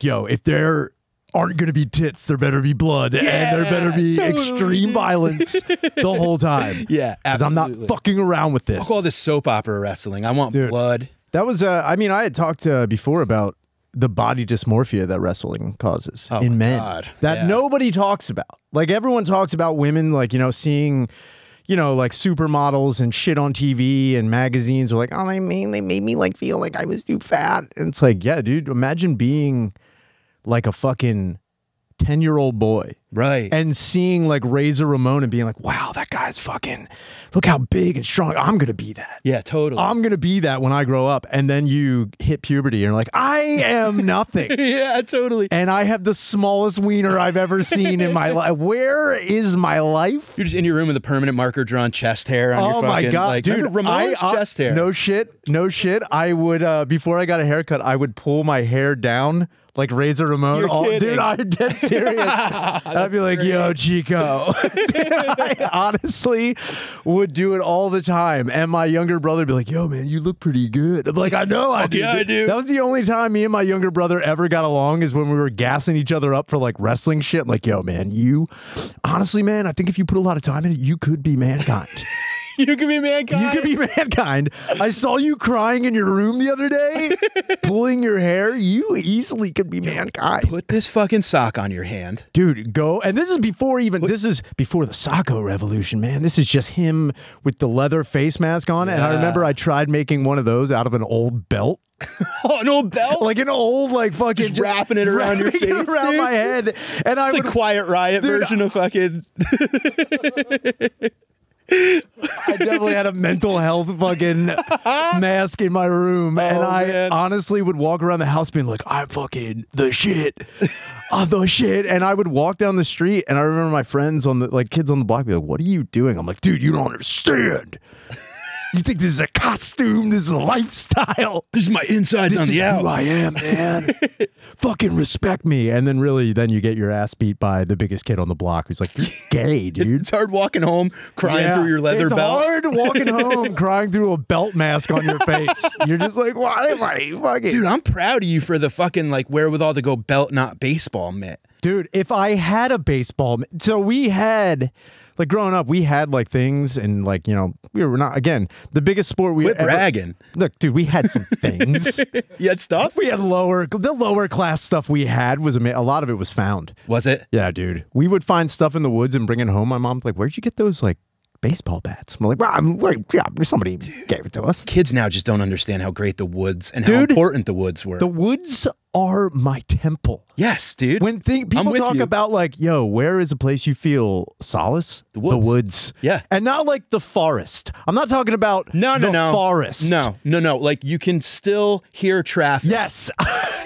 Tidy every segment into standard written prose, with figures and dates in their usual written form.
like, yo, if there aren't going to be tits, there better be blood, and there better be extreme violence the whole time. Yeah, absolutely. I'm not fucking around with this. I'll call this soap opera wrestling. I want blood. That was, I mean, I had talked before about the body dysmorphia that wrestling causes in men that nobody talks about. Like, everyone talks about women, like, you know, seeing, you know, like supermodels and shit on TV and magazines are like, oh, they made me like feel like I was too fat. And it's like, yeah, dude, imagine being like a fucking 10-year-old boy. Right. And seeing like Razor Ramon and being like, wow, that guy's fucking, look how big and strong. I'm going to be that. Yeah, totally. I'm going to be that when I grow up. And then you hit puberty and you're like, I am nothing. Yeah, totally. And I have the smallest wiener I've ever seen in my life. Where is my life? You're just in your room with a permanent marker drawn chest hair on your fucking, my God, like, dude. Ramon's chest hair. No shit. I would, before I got a haircut, I would pull my hair down like Razor Ramon. You're kidding. Dude, I'd get serious. I'd be like, yo, Chico. I honestly would do it all the time. And my younger brother would be like, yo, man, you look pretty good. I'm like, I know I do. Yeah, I do. That was the only time me and my younger brother ever got along, is when we were gassing each other up for like wrestling shit. I'm like, yo, man, you, honestly, man, I think if you put a lot of time in it, you could be mankind. You could be mankind. You could be mankind. I saw you crying in your room the other day, pulling your hair. You easily could be mankind. Put this fucking sock on your hand. Dude, go. And this is before this is before the Socko revolution, man. This is just him with the leather face mask on. Yeah. And I remember I tried making one of those out of an old belt. Oh, an old belt? Like an old, like, fucking... Just wrapping it around your face, around my head. And it's like Quiet Riot version of fucking... I definitely had a mental health fucking mask in my room, and I honestly would walk around the house being like, I'm fucking the shit. I'm the shit. And I would walk down the street, and I remember my friends on the, like, kids on the block be like, what are you doing? I'm like, dude, you don't understand. You think this is a costume? This is a lifestyle. This is my insides on the out. Who I am, man. Fucking respect me. And then really, then you get your ass beat by the biggest kid on the block who's like, you're gay, dude. It's hard walking home, crying through your leather belt. It's hard walking home, crying through a belt mask on your face. You're just like, why am I fucking... Dude, I'm proud of you for the fucking, like, wherewithal to go belt, not baseball mitt. Dude, if I had a baseball... So we had... Like, growing up, we had, like, things, and, like, you know, we were not, again, the biggest sport we... Quit bragging. Look, dude, we had some things. You had stuff? We had the lower class stuff we had was, a lot of it was found. Was it? Yeah, dude. We would find stuff in the woods and bring it home. My mom's like, where'd you get those, like, baseball bats? I'm like, well, somebody gave it to us. Kids now just don't understand how great the woods and how important the woods were. The woods are my temple. Yes, dude. When people talk about, like, yo, where is a place you feel solace? The woods. The woods. Yeah. And not like the forest. I'm not talking about the forest. No. Like, you can still hear traffic. Yes.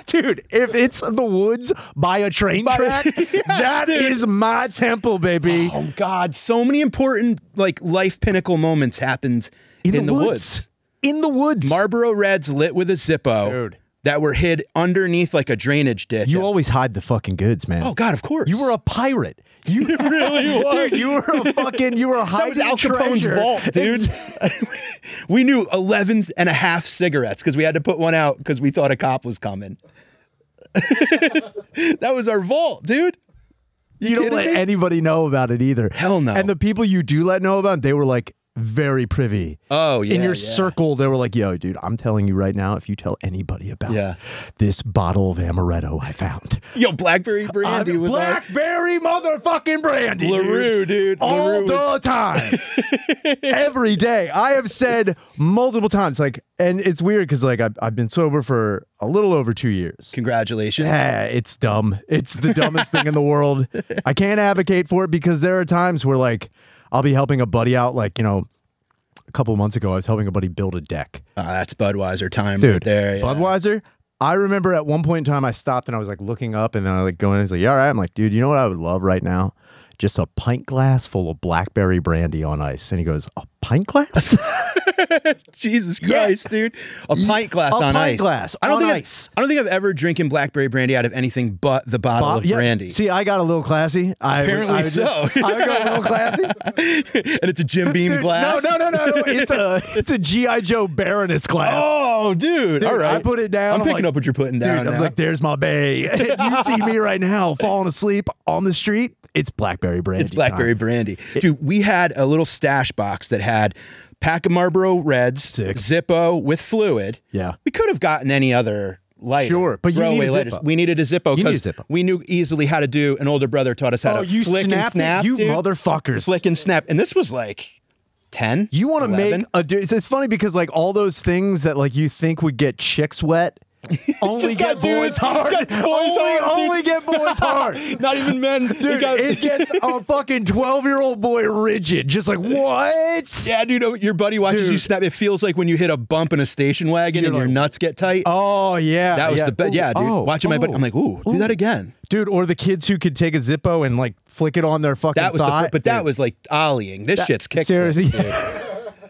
Dude, if it's the woods by a train track, that is my temple, baby. Oh, God. So many important, like, life pinnacle moments happened in the woods. In the woods. Marlboro Reds lit with a Zippo. Dude. That were hid underneath, like, a drainage ditch. You always hide the fucking goods, man. Oh, God, of course. You were a pirate. You really were. Dude, you were a fucking, you were hiding That was Al Capone's vault, dude. We knew 11.5 cigarettes because we had to put one out because we thought a cop was coming. That was our vault, dude. You don't let anybody know about it either. Hell no. And the people you do let know about, they were like very privy. Oh, yeah. In your circle, they were like, yo, dude, I'm telling you right now, if you tell anybody about this bottle of amaretto I found. Yo, Blackberry Brandy was Blackberry motherfucking Brandy. LaRue, dude. All the time. Every day. I have said multiple times, like, and it's weird because, like, I've been sober for a little over 2 years. Congratulations. Yeah, it's dumb. It's the dumbest thing in the world. I can't advocate for it because there are times where, like, I'll be helping a buddy out, like, you know, a couple of months ago, I was helping a buddy build a deck. That's Budweiser time, dude, right there. Yeah. Budweiser. I remember at one point in time, I stopped and I was like looking up, and then I like going in. He's like, "Yeah, all right." I'm like, "Dude, you know what I would love right now? Just a pint glass full of blackberry brandy on ice." And he goes, "A pint glass?" Jesus Christ, dude. A pint glass on ice. I don't think I've ever drinking blackberry brandy out of anything but the bottle of brandy. See, I got a little classy. Apparently so. I got a little classy. And it's a Jim Beam glass. No. It's a G.I. Joe Baroness glass. Oh, dude. All right. I put it down. I'm picking up what you're putting down. Dude, I was like, there's my bay. You see me right now falling asleep on the street. It's blackberry brandy. It's blackberry brandy. Dude, we had a little stash box that had pack of Marlboro Reds, Zippo with fluid. Yeah. We could have gotten any other lighter. Sure, but you need a Zippo. We needed a Zippo because we knew easily how to do. An older brother taught us how to flick and snap. You motherfuckers. Flick and snap. And this was like 10. You want to make a dude. It's funny because like all those things that like you think would get chicks wet. Only get boys hard. Only get boys hard. Not even men. Dude, it gets a fucking 12-year-old boy rigid. Just like, what? Yeah, dude, your buddy watches you snap. It feels like when you hit a bump in a station wagon and your nuts get tight. Oh, yeah. That was the best. Yeah, dude. Watching my buddy. I'm like, ooh, do that again. Dude, or the kids who could take a Zippo and like flick it on their fucking thigh. But that was like ollieing. This shit's kick. Seriously.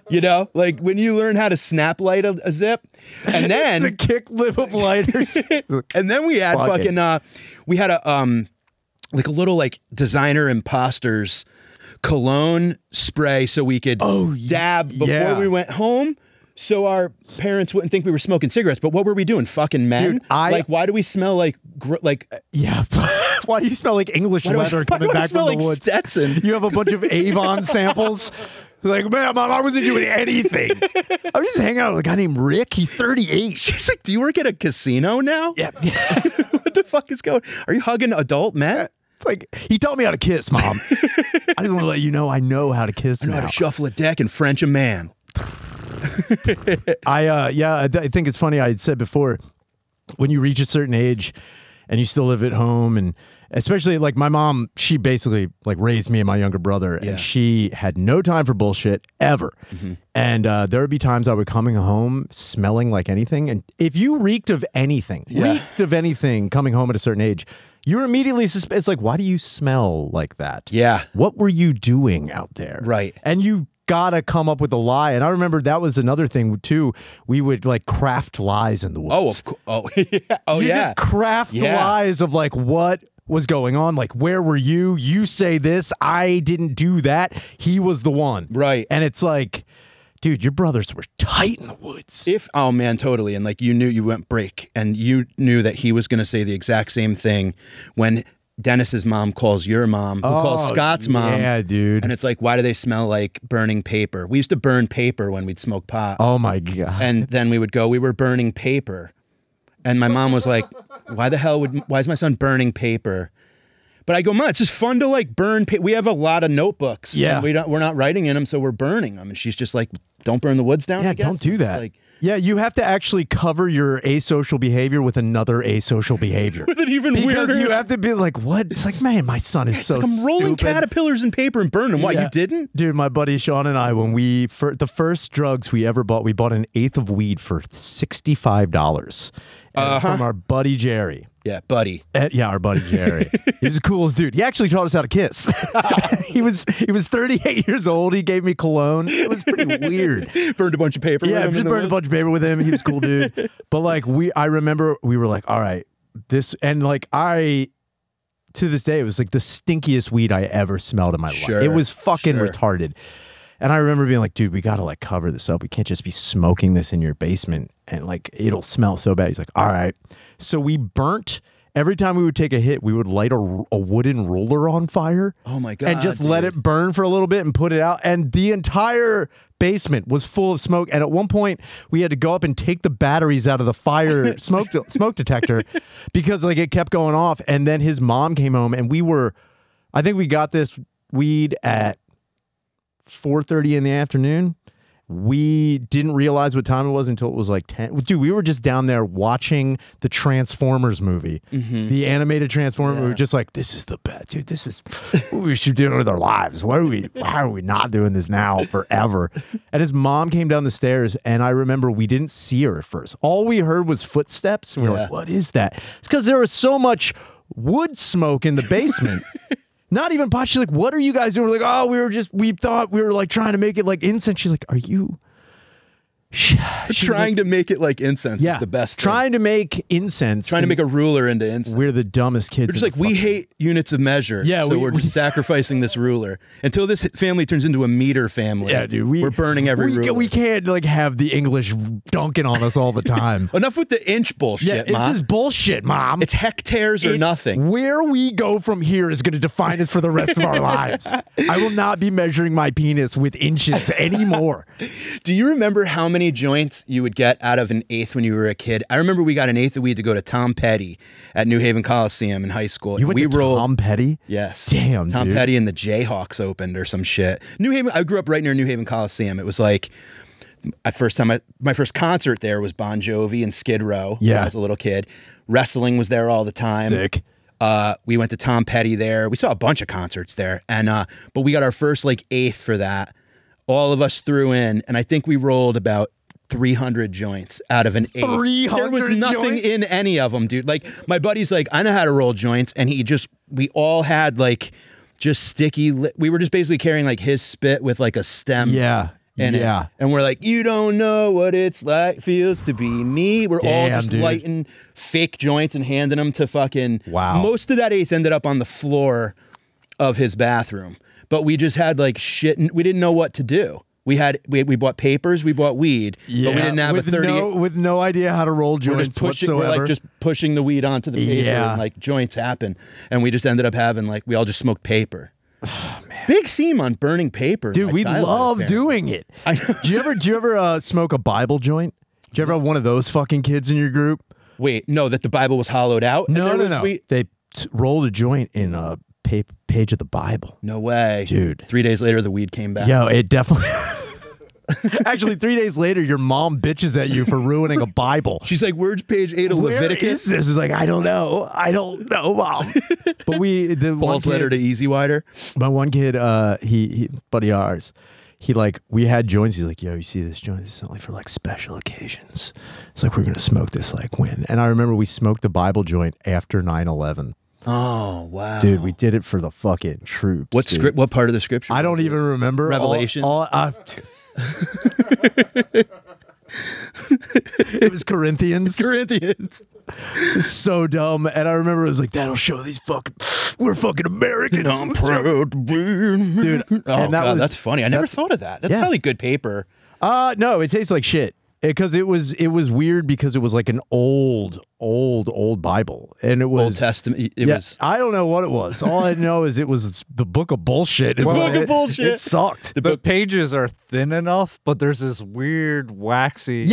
You know, like when you learn how to snap light a zip, and then the kick lip of lighters, and then we had we had a like a little like designer imposters cologne spray so we could dab before we went home. So our parents wouldn't think we were smoking cigarettes, but what were we doing? Fucking men? Dude, like, why do we smell like yeah? Why do you smell like English leather coming back from the woods? Stetson? You have a bunch of Avon samples. Like, man, Mom, I wasn't doing anything. I was just hanging out with a guy named Rick. He's 38. She's like, do you work at a casino now? Yeah. What the fuck is going? Are you hugging adult men? It's like, he taught me how to kiss, Mom. I just want to let you know I know how to kiss. I know how to shuffle a deck and French a man. I think it's funny. I had said before, when you reach a certain age and you still live at home, and especially like my mom, she basically like raised me and my younger brother, and she had no time for bullshit ever. And there would be times I would coming home smelling like anything, and if you reeked of anything coming home at a certain age, you're immediately it's like, why do you smell like that? Yeah. What were you doing out there? Right. And you gotta come up with a lie. And I remember that was another thing too. We would like craft lies in the woods. Oh, of course. Oh, yeah. Oh, you just craft lies of like what was going on. Like, where were you? You say this. I didn't do that. He was the one. Right. And it's like, dude, your brothers were tight in the woods. Oh man, totally. And like you knew you went break, and you knew that he was going to say the exact same thing when Dennis's mom calls your mom, who calls Scott's mom. Yeah, dude. And it's like, why do they smell like burning paper? We used to burn paper when we'd smoke pot. Oh my God. And then we would go, we were burning paper. And my mom was like, why is my son burning paper? But I go, Mom, it's just fun to like burn paper. We have a lot of notebooks. Yeah. We're not writing in them, so we're burning them. And she's just like, don't burn the woods down. Yeah, don't do that. Like, yeah, you have to actually cover your asocial behavior with another asocial behavior. With an even weirder. Because you have to be like, what? It's like, man, my son is so I'm rolling caterpillars in paper and burning them. Why, you didn't? Dude, my buddy Sean and I, when the first drugs we ever bought, we bought an eighth of weed for $65. From our buddy Jerry. Yeah, buddy. Our buddy Jerry. He was the coolest dude. He actually taught us how to kiss. He was 38 years old. He gave me cologne. It was pretty weird. Burned a bunch of paper with him. Yeah, just burned a bunch of paper with him. He was a cool dude. But like I remember we were like, all right, and like to this day, it was like the stinkiest weed I ever smelled in my life. It was fucking retarded. And I remember being like, dude, we got to like cover this up. We can't just be smoking this in your basement and like it'll smell so bad. He's like, all right. So we burnt, every time we would take a hit, we would light a wooden roller on fire. Oh my God. And just let it burn for a little bit and put it out. And the entire basement was full of smoke. And at one point we had to go up and take the batteries out of the fire smoke detector because like it kept going off. And then his mom came home and I think we got this weed at 4:30 in the afternoon. We didn't realize what time it was until it was like 10. Dude, we were just down there watching the Transformers movie, the animated Transformers. We were just like, this is the best, dude. This is what we should do with our lives. Why are we not doing this now forever? And his mom came down the stairs, and I remember we didn't see her at first. All we heard was footsteps, and we were like, what is that? It's because there was so much wood smoke in the basement. Not even pot. She's like, what are you guys doing? We're like, oh, we thought we were like trying to make it like incense. She's like, are you Trying to make it like incense is the best thing. Trying to make incense. Trying to make a ruler into incense. We're the dumbest kids. We're just like, we hate units of measure. Yeah, so we're just sacrificing this ruler. Until this family turns into a meter family. Yeah, dude. We're burning every ruler. We can't like have the English dunking on us all the time. Enough with the inch bullshit, Mom. This is bullshit, Mom. It's hectares or nothing. Where we go from here is going to define us for the rest of our lives. I will not be measuring my penis with inches anymore. Do you remember how many joints you would get out of an eighth when you were a kid? I remember we got an eighth and we had to go to Tom Petty at New Haven Coliseum in high school. You went to Tom Petty? Yes. Damn, Tom Petty and the Jayhawks opened or some shit. New Haven. I grew up right near New Haven Coliseum. It was like my first concert there was Bon Jovi and Skid Row. Yeah. When I was a little kid. Wrestling was there all the time. Sick. We went to Tom Petty there. We saw a bunch of concerts there, and but we got our first like eighth for that. All of us threw in, and I think we rolled about 300 joints out of an eighth. 300 There was nothing joints? in any of them, dude. Like my buddy's like, I know how to roll joints, and we all had like just sticky. We were just basically carrying like his spit with like a stem. Yeah. In it. And we're like, you don't know what it's like, feels to be me. We're all just lighting fake joints and handing them to fucking. Wow. Most of that eighth ended up on the floor of his bathroom. But we just had like shit, and we didn't know what to do. We bought papers, we bought weed, but we didn't have a 30. With no idea how to roll joints whatsoever. We're like just pushing the weed onto the paper, and like joints happen, and we just ended up having like we all just smoked paper. Oh, man. Big theme on burning paper, dude. We love doing it. I know. Do you ever smoke a Bible joint? Do you ever have one of those fucking kids in your group? Wait, no, that the Bible was hollowed out. No. They rolled a joint in a page of the Bible. No way, dude. 3 days later, the weed came back. Yo, it definitely. Actually, 3 days later, your mom bitches at you for ruining a Bible. She's like, "Where's page 8 of Leviticus?" Where is this? It's like, I don't know, Mom. But Paul's letter to Easy Wider. My one kid, he buddy of ours, we had joints. He's like, yo, you see this joint? This is only for like special occasions. It's like, we're gonna smoke this like when. And I remember we smoked the Bible joint after 9/11. Oh, wow. Dude, we did it for the fucking troops. What part of the scripture? I don't even remember. Revelation? It was Corinthians. It's so dumb. And I remember it was like, that'll show we're fucking Americans. I'm proud to be. Dude, that's funny. I never thought of that. That's probably good paper. No, it tastes like shit. Because it was weird because it was like an old Bible, and it was Old Testament. It was. I don't know what it was. All I know is it was the book of bullshit. It sucked. The pages are thin enough, but there's this weird waxy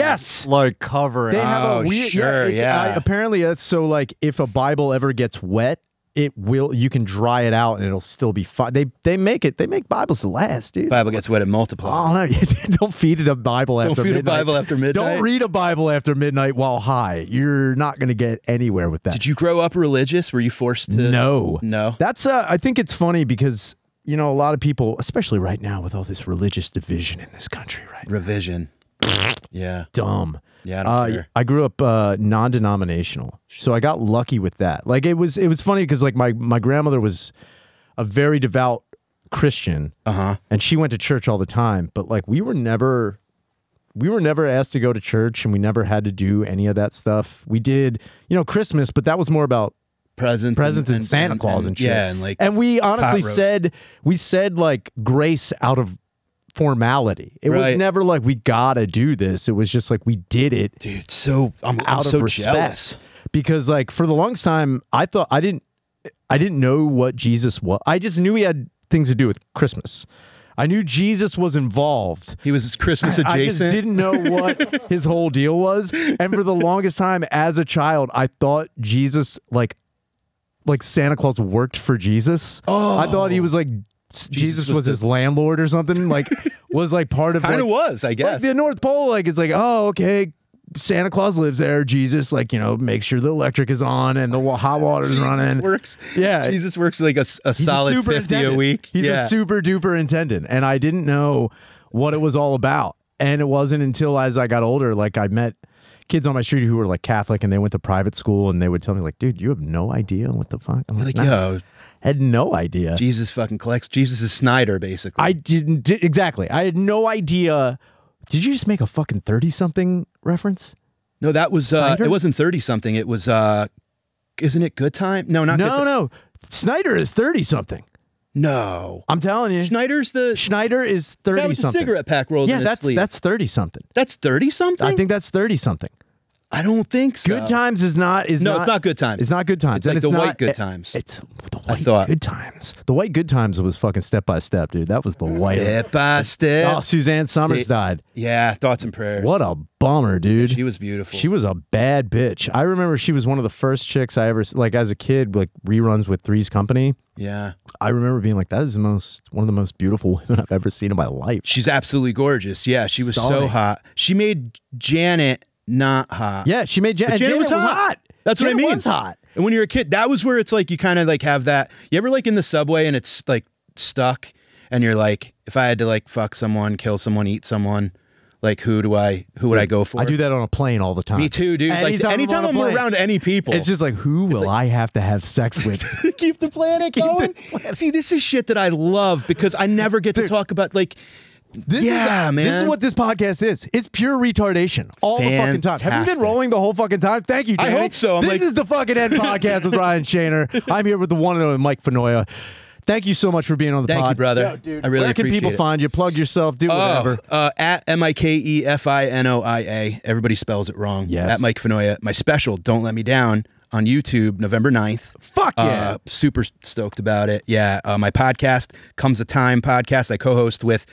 like covering. They have a weird. Apparently, that's so like if a Bible ever gets wet, you can dry it out and it'll still be fine. They make Bibles to last, dude. Bible gets wet and multiplies. Oh, no. Don't feed it a Bible after midnight. Don't feed a Bible after midnight. Don't read a Bible after midnight while high. You're not going to get anywhere with that. Did you grow up religious? Were you forced to? No. That's I think it's funny because, you know, a lot of people, especially right now with all this religious division in this country, right? Revision. Yeah. Dumb. Yeah, I don't care. I grew up non-denominational, so I got lucky with that. Like it was funny because like my grandmother was a very devout Christian, and she went to church all the time. But like we were never asked to go to church, and we never had to do any of that stuff. We did, you know, Christmas, but that was more about presents and Santa Claus and shit. Yeah, and we honestly said like grace out of formality. It was never like we gotta do this. It was just like we did it, dude. So I'm so respect. Jealous because like for the longest time I thought I didn't know what Jesus was. I just knew he had things to do with Christmas. I knew Jesus was involved. He was Christmas adjacent. I just didn't know what his whole deal was. And for the longest time as a child, I thought Jesus like Santa Claus worked for Jesus. I thought he was like Jesus was his landlord or something, like was like part of kind of was, I guess. Like the North Pole, like it's like, oh, okay, Santa Claus lives there. Jesus, like, you know, makes sure the electric is on and the hot water's running. Works. Yeah. Jesus works like a solid 50 a week. He's a super duper intendant. And I didn't know what it was all about. And it wasn't until as I got older, like I met kids on my street who were like Catholic and they went to private school and they would tell me like, dude, you have no idea what the fuck. I'm like, yo. Had no idea. Jesus fucking collects. Jesus is Snyder, basically. I didn't exactly. I had no idea Did you just make a fucking 30-something reference? No, that was it wasn't 30-something. It was isn't it Good Time? No, not Good Time. No. Snyder is 30-something. No. I'm telling you. Schneider is 30-something. That was a cigarette pack rolls in his sleeve. That's 30-something. That's 30-something? I think that's 30-something. I don't think so. Good Times is not. It's not Good Times. It's not Good Times. It's like the White Good Times. It's the White Good Times. The White Good Times was fucking Step by Step, dude. That was the white. Step by Step. Oh, Suzanne Summers died. Yeah, thoughts and prayers. What a bummer, dude. She was beautiful. She was a bad bitch. I remember she was one of the first chicks I ever, like as a kid, like reruns with Three's Company. Yeah. I remember being like, that is one of the most beautiful women I've ever seen in my life. She's absolutely gorgeous. Yeah, she was so hot. She made Janet not hot. Yeah, she made Janet. Janet was hot. That's what I mean. Was hot. And when you're a kid, that was where it's like you kind of like have that. You ever like in the subway and it's like stuck, and you're like, if I had to like fuck someone, kill someone, eat someone, like who would I go for? I do that on a plane all the time. Me too, dude. Anytime I'm around any people, it's just like, who will I have to have sex with? Keep the planet going. See, this is shit that I love because I never get to talk about like. Man. This is what this podcast is. It's pure retardation all the fucking time. Have you been rolling the whole fucking time? Thank you, Danny. I hope so. This is the fucking End Podcast with Ryan Shaner. I'm here with the one and only Mike Finoia. Thank you so much for being on the pod. Thank you, brother. Yo, dude, I really appreciate it. Where can people find you? Plug yourself. Do whatever. At MikeFinoia. Everybody spells it wrong. Yes. At Mike Finoia. My special, Don't Let Me Down, on YouTube, November 9th. Fuck yeah. Super stoked about it. Yeah. My podcast, Comes a Time podcast, I co-host with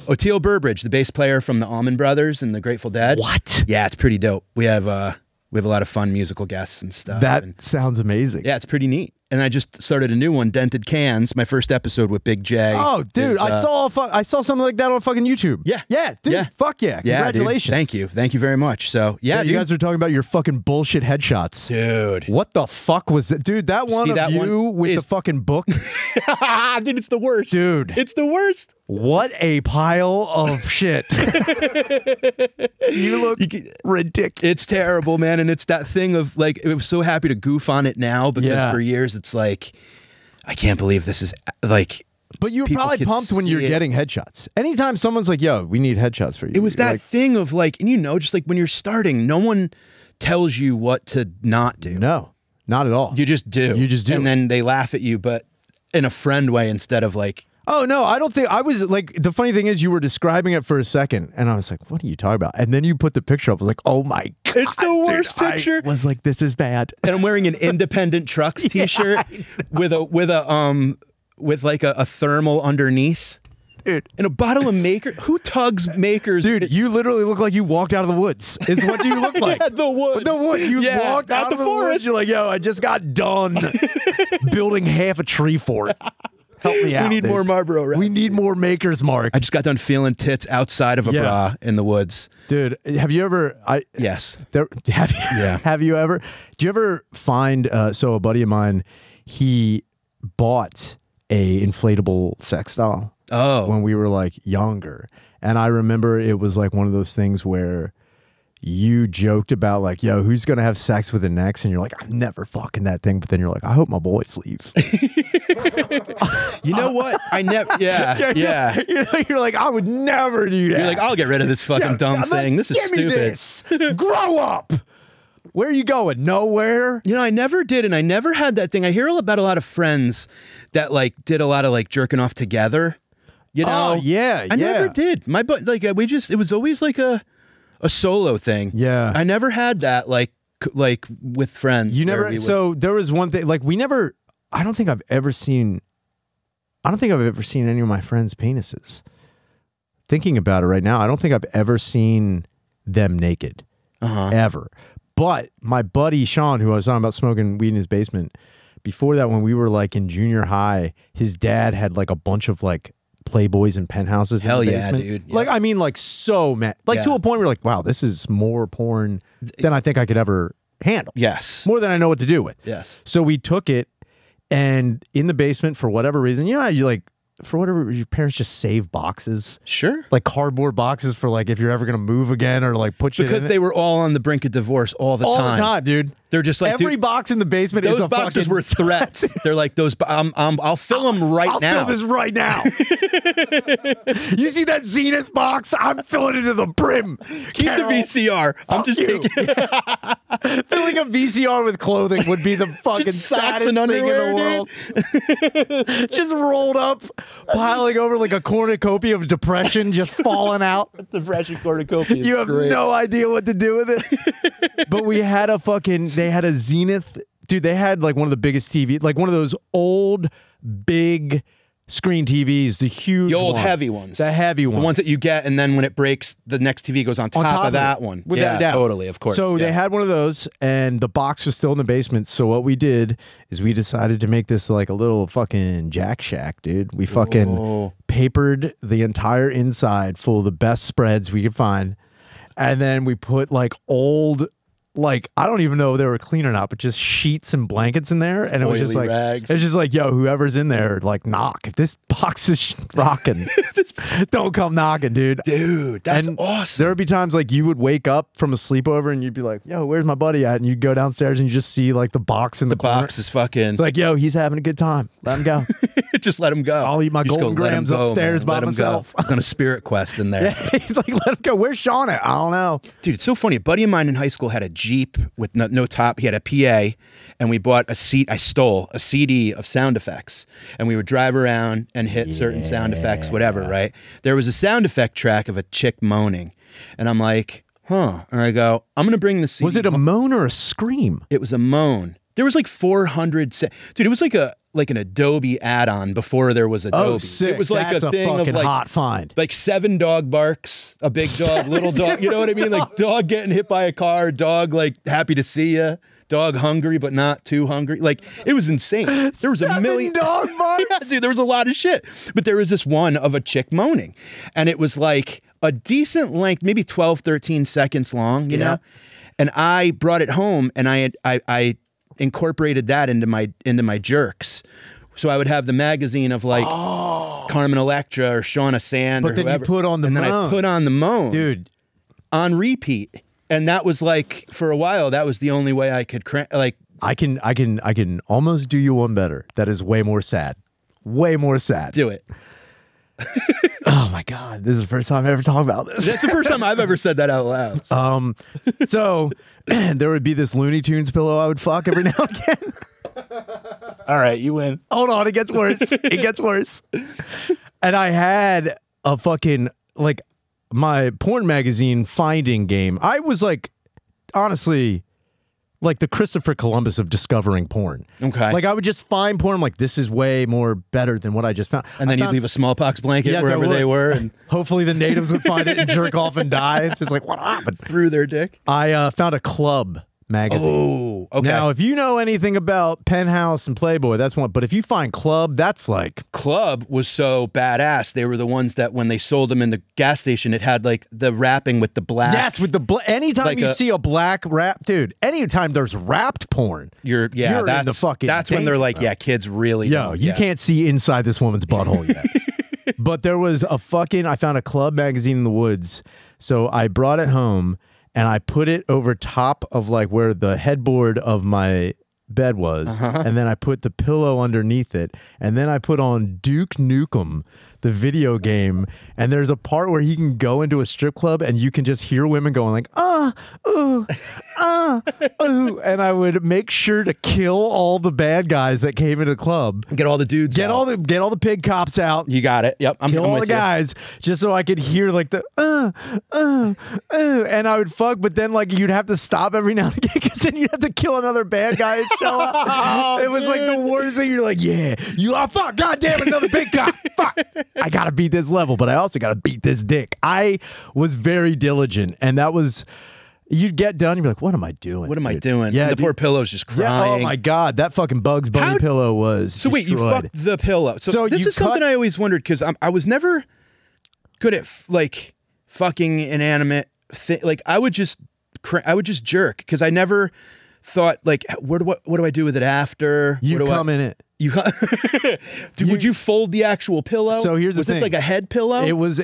Oteil Burbridge, the bass player from the Allman Brothers and the Grateful Dead. What? Yeah, it's pretty dope. We have a lot of fun musical guests and stuff. That sounds amazing. Yeah, it's pretty neat. And I just started a new one, Dented Cans, my first episode with Big J. Oh, dude, I saw something like that on fucking YouTube. Yeah. Yeah, dude. Yeah. Fuck yeah. Congratulations. Dude. Thank you. Thank you very much. So, yeah, you guys are talking about your fucking bullshit headshots. Dude. What the fuck was that? Dude, that one of you with the fucking book. Dude, it's the worst. Dude. It's the worst. What a pile of shit. You look ridiculous. It's terrible, man. And it's that thing of like, I was so happy to goof on it now because for years it's like, I can't believe this is like. But you were probably pumped when you're getting headshots. Anytime someone's like, yo, we need headshots for you. It was that thing of like, and just like when you're starting, no one tells you what to not do. No, not at all. You just do. You just do. And then they laugh at you, but in a friend way instead of like. Oh, no, I don't think I was like, the funny thing is you were describing it for a second and I was like, what are you talking about? And then you put the picture up. I was like, oh my God. It's the worst picture. I was like, this is bad. And I'm wearing an Independent Trucks t-shirt with like a thermal underneath. Dude. And a bottle of Maker. Who tugs Makers? Dude, you literally look like you walked out of the woods. Is what you look like. Yeah, the woods. The woods. You walked out of the forest. You're like, yo, I just got done building half a tree fort. Help me out. We need more Marlboro wraps. We need more Maker's Mark. I just got done feeling tits outside of a bra in the woods. Dude, have you ever... Yes. Have you ever... Do you ever find... so a buddy of mine, he bought a inflatable sex doll. Oh. When we were like younger. And I remember it was like one of those things where you joked about like, yo, who's going to have sex with it next? And you're like, I'm never fucking that thing. But then you're like, I hope my boys leave. You know what? I never, yeah. You're like, I would never do that. You're like, I'll get rid of this fucking dumb thing. This is stupid. This. Grow up. Where are you going? Nowhere? I never did. And I never had that thing. I hear about a lot of friends that like did a lot of like jerking off together. Oh, yeah. I never did. My butt, like, it was always like a solo thing. Yeah. I never had that like with friends. You never, so there was one thing, like I don't think I've ever seen any of my friends' penises. Thinking about it right now, I don't think I've ever seen them naked. Ever. But my buddy Sean, who I was talking about smoking weed in his basement, before that, when we were like in junior high, his dad had like a bunch of like Playboys and penthouses in the basement. Dude. Yeah. Like, I mean, like so many. Like to a point where you're like, wow, this is more porn than I think I could ever handle. Yes. More than I know what to do with. Yes. So we took it, and in the basement, for whatever reason, you know how you like for whatever, your parents just save boxes. Sure. Like cardboard boxes for like if you're ever gonna move again or like put shit in it. Because they were all on the brink of divorce all the time. All the time, dude. They're just like every box in the basement is a those boxes fucking were threats. They're like those. I'll fill them right now. I'll fill this right now. You see that Zenith box? I'm filling it to the brim. Keep the VCR. I'm just taking filling a VCR with clothing would be the fucking just socks saddest and underwear, thing in the world. Just rolled up, piling over like a cornucopia of depression, just falling out. Depression cornucopia. You have no idea what to do with it. But we had they had a Zenith, dude. They had like one of the biggest TVs, like one of those old big screen TVs, the huge, heavy ones, the heavy ones, the ones that you get, and then when it breaks, the next TV goes on top of that one. Without a doubt. Totally, of course. So they had one of those, and the box was still in the basement. So what we did is we decided to make this like a little fucking Jack Shack, dude. We fucking papered the entire inside full of the best spreads we could find, and then we put like old. Like, I don't even know if they were clean or not, but just sheets and blankets in there. And it was just like, rags. It's just like, yo, whoever's in there, like, knock. If this box is rocking, don't come knocking, dude. Dude, that's awesome. There would be times like you would wake up from a sleepover and you'd be like, yo, where's my buddy at? And you'd go downstairs and you just see like the box in the corner. Box is fucking. It's like, yo, he's having a good time. Let him go. Just let him go. I'll eat my golden grams upstairs by myself. He's on a spirit quest in there. Yeah, he's like, let him go. Where's Sean at? I don't know. Dude, it's so funny. A buddy of mine in high school had a Jeep with no top. He had a PA, and we bought I stole a CD of sound effects, and we would drive around and hit certain sound effects, whatever, right? There was a sound effect track of a chick moaning, and I'm like, huh. And I go, I'm going to bring the CD. Was it a moan or a scream? It was a moan. There was like 400. Dude, it was like an Adobe add-on before there was Adobe. Oh, sick. It was like That's a thing fucking of like hot find. Like 7 dog barks, a big dog, little dog. You know what I mean? Like dog getting hit by a car, dog like happy to see you, dog hungry but not too hungry. Like it was insane. There was 7 a million dog barks. Yeah, dude, there was a lot of shit. But there was this one of a chick moaning, and it was like a decent length, maybe 12, 13 seconds long. You know, and I brought it home, and I incorporated that into my jerks. So I would have the magazine of like Carmen Electra or Shauna Sand or whoever. But then you put on the moan. And then I put on the moan. Dude. On repeat. And that was like, for a while, that was the only way I could like. I can almost do you one better. That is way more sad. Way more sad. Do it. Oh my God. This is the first time I ever talked about this. That's the first time I've ever said that out loud. So there would be this Looney Tunes pillow I would fuck every now and again. All right, you win. Hold on, it gets worse. It gets worse. And I had a fucking, like, my porn magazine finding game. I was like, honestly, like the Christopher Columbus of discovering porn. Okay. Like I would just find porn. I'm like, this is way more better than what I just found. And then you'd leave a smallpox blanket wherever they were. And hopefully the natives would find it and jerk off and die. It's just like, what happened? Through their dick. I found a Club magazine. Oh, okay. Now, if you know anything about Penthouse and Playboy, that's one. But if you find Club, that's like... Club was so badass. They were the ones that when they sold them in the gas station, it had like the wrapping with the black. Yes, with the anytime like you see a black wrap, dude, anytime there's wrapped porn, you're in the fucking that's when they're like, yeah, kids really you can't see inside this woman's butthole yet. But there was a fucking... I found a Club magazine in the woods. So I brought it home and I put it over top of like where the headboard of my bed was. And then I put the pillow underneath it. And then I put on Duke Nukem, the video game. And there's a part where he can go into a strip club and you can just hear women going like, ooh. And I would make sure to kill all the bad guys that came into the club. Get all the dudes out. Get all the pig cops out. You got it. Yep. Kill all the guys just so I could hear like the and I would fuck, but then like you'd have to stop every now and again because then you'd have to kill another bad guy and show up. It was like the worst thing. You're like, yeah, fuck, goddamn, another big cop. Fuck. I gotta beat this level, but I also gotta beat this dick. I was very diligent, and that was... You'd get done, you'd be like, what am I doing? What am I doing? Yeah, and the poor pillow's just crying. Yeah, oh my God, that fucking Bugs Bunny pillow was So wait, you fucked the pillow. So this is something I always wondered, because I was never good at like fucking inanimate thing. Like I would just jerk, because I never thought like, what do I do with it after? You come in it. Would you fold the actual pillow? So here's the thing. Was this like a head pillow? It was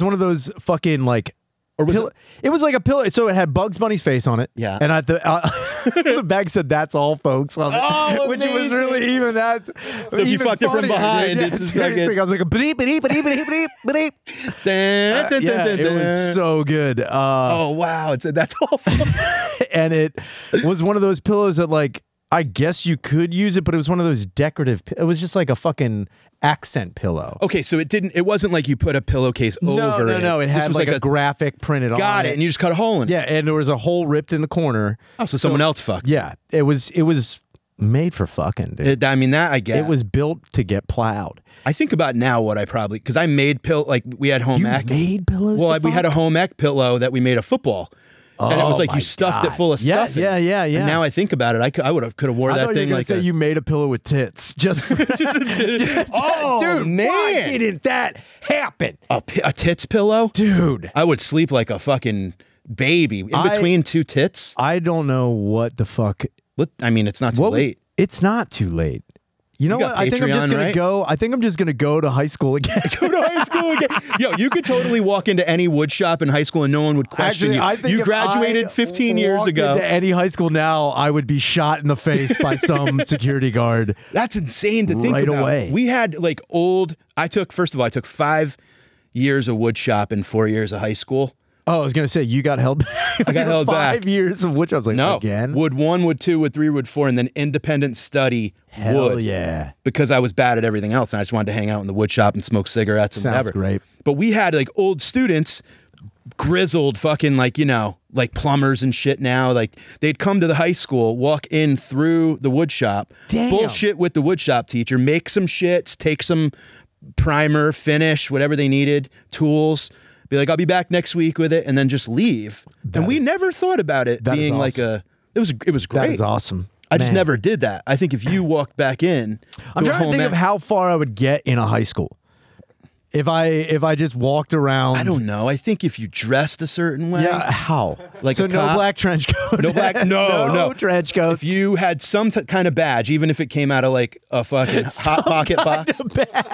one of those fucking like, or was it was like a pillow. So it had Bugs Bunny's face on it. Yeah. And the bag said, "That's all, folks." On it, which was really even that. So if you fucked it from behind, yeah, it's like I was like a bleep, bleep, bleep, bleep, bleep. Yeah, it was so good. Oh wow, that's awful. And it was one of those pillows that, like, I guess you could use it, but it was one of those decorative. It was just like a fucking accent pillow. Okay, so it wasn't like you put a pillowcase over it. No, it had like a graphic printed on it. Got it, and you just cut a hole in it. Yeah, and there was a hole ripped in the corner. Oh, so someone else fucked. Yeah, it was made for fucking, dude. I mean, that I get. It was built to get plowed. I think about now what I probably, because I made we had home ec. You made pillows? Well, we had a home ec pillow that we made a football. And it was like you stuffed it full of stuff. Yeah. And now I think about it, I could have wore that thing like. Say you made a pillow with tits, just for, oh, dude, man! Why didn't that happen? A tits pillow, dude. I would sleep like a fucking baby in between two tits. I don't know what the fuck. I mean, it's not too late. It's not too late. You know what? I think I'm just gonna go. I think I'm just gonna go to high school again. Go to high school again. Yo, you could totally walk into any wood shop in high school and no one would question you. I think you graduated 15 years ago. Into any high school now, I would be shot in the face by some security guard. That's insane to think about. Right away. We had like I took 5 years of wood shop and 4 years of high school. Oh, I was going to say, you got held back. I got held back. 5 years of which I was like, no. Again? Wood 1, Wood 2, Wood 3, Wood 4, and then independent study Hell wood. Yeah. Because I was bad at everything else, and I just wanted to hang out in the wood shop and smoke cigarettes and Sounds whatever. Great. But we had like old students, grizzled fucking like, like plumbers and shit now. Like they'd come to the high school, walk in through the wood shop, bullshit with the wood shop teacher, make some shits, take some primer, finish, whatever they needed, tools. Be like, I'll be back next week with it, and then just leave. And we never thought about it being like it was great. That is awesome. I just never did that. I think if you walked back in, I'm trying to think of how far I would get in a high school. If I just walked around. I don't know. I think if you dressed a certain way. Yeah, how? Like so no black trench coat. No black. No trench coats. If you had some kind of badge, even if it came out of like a fucking hot pocket box,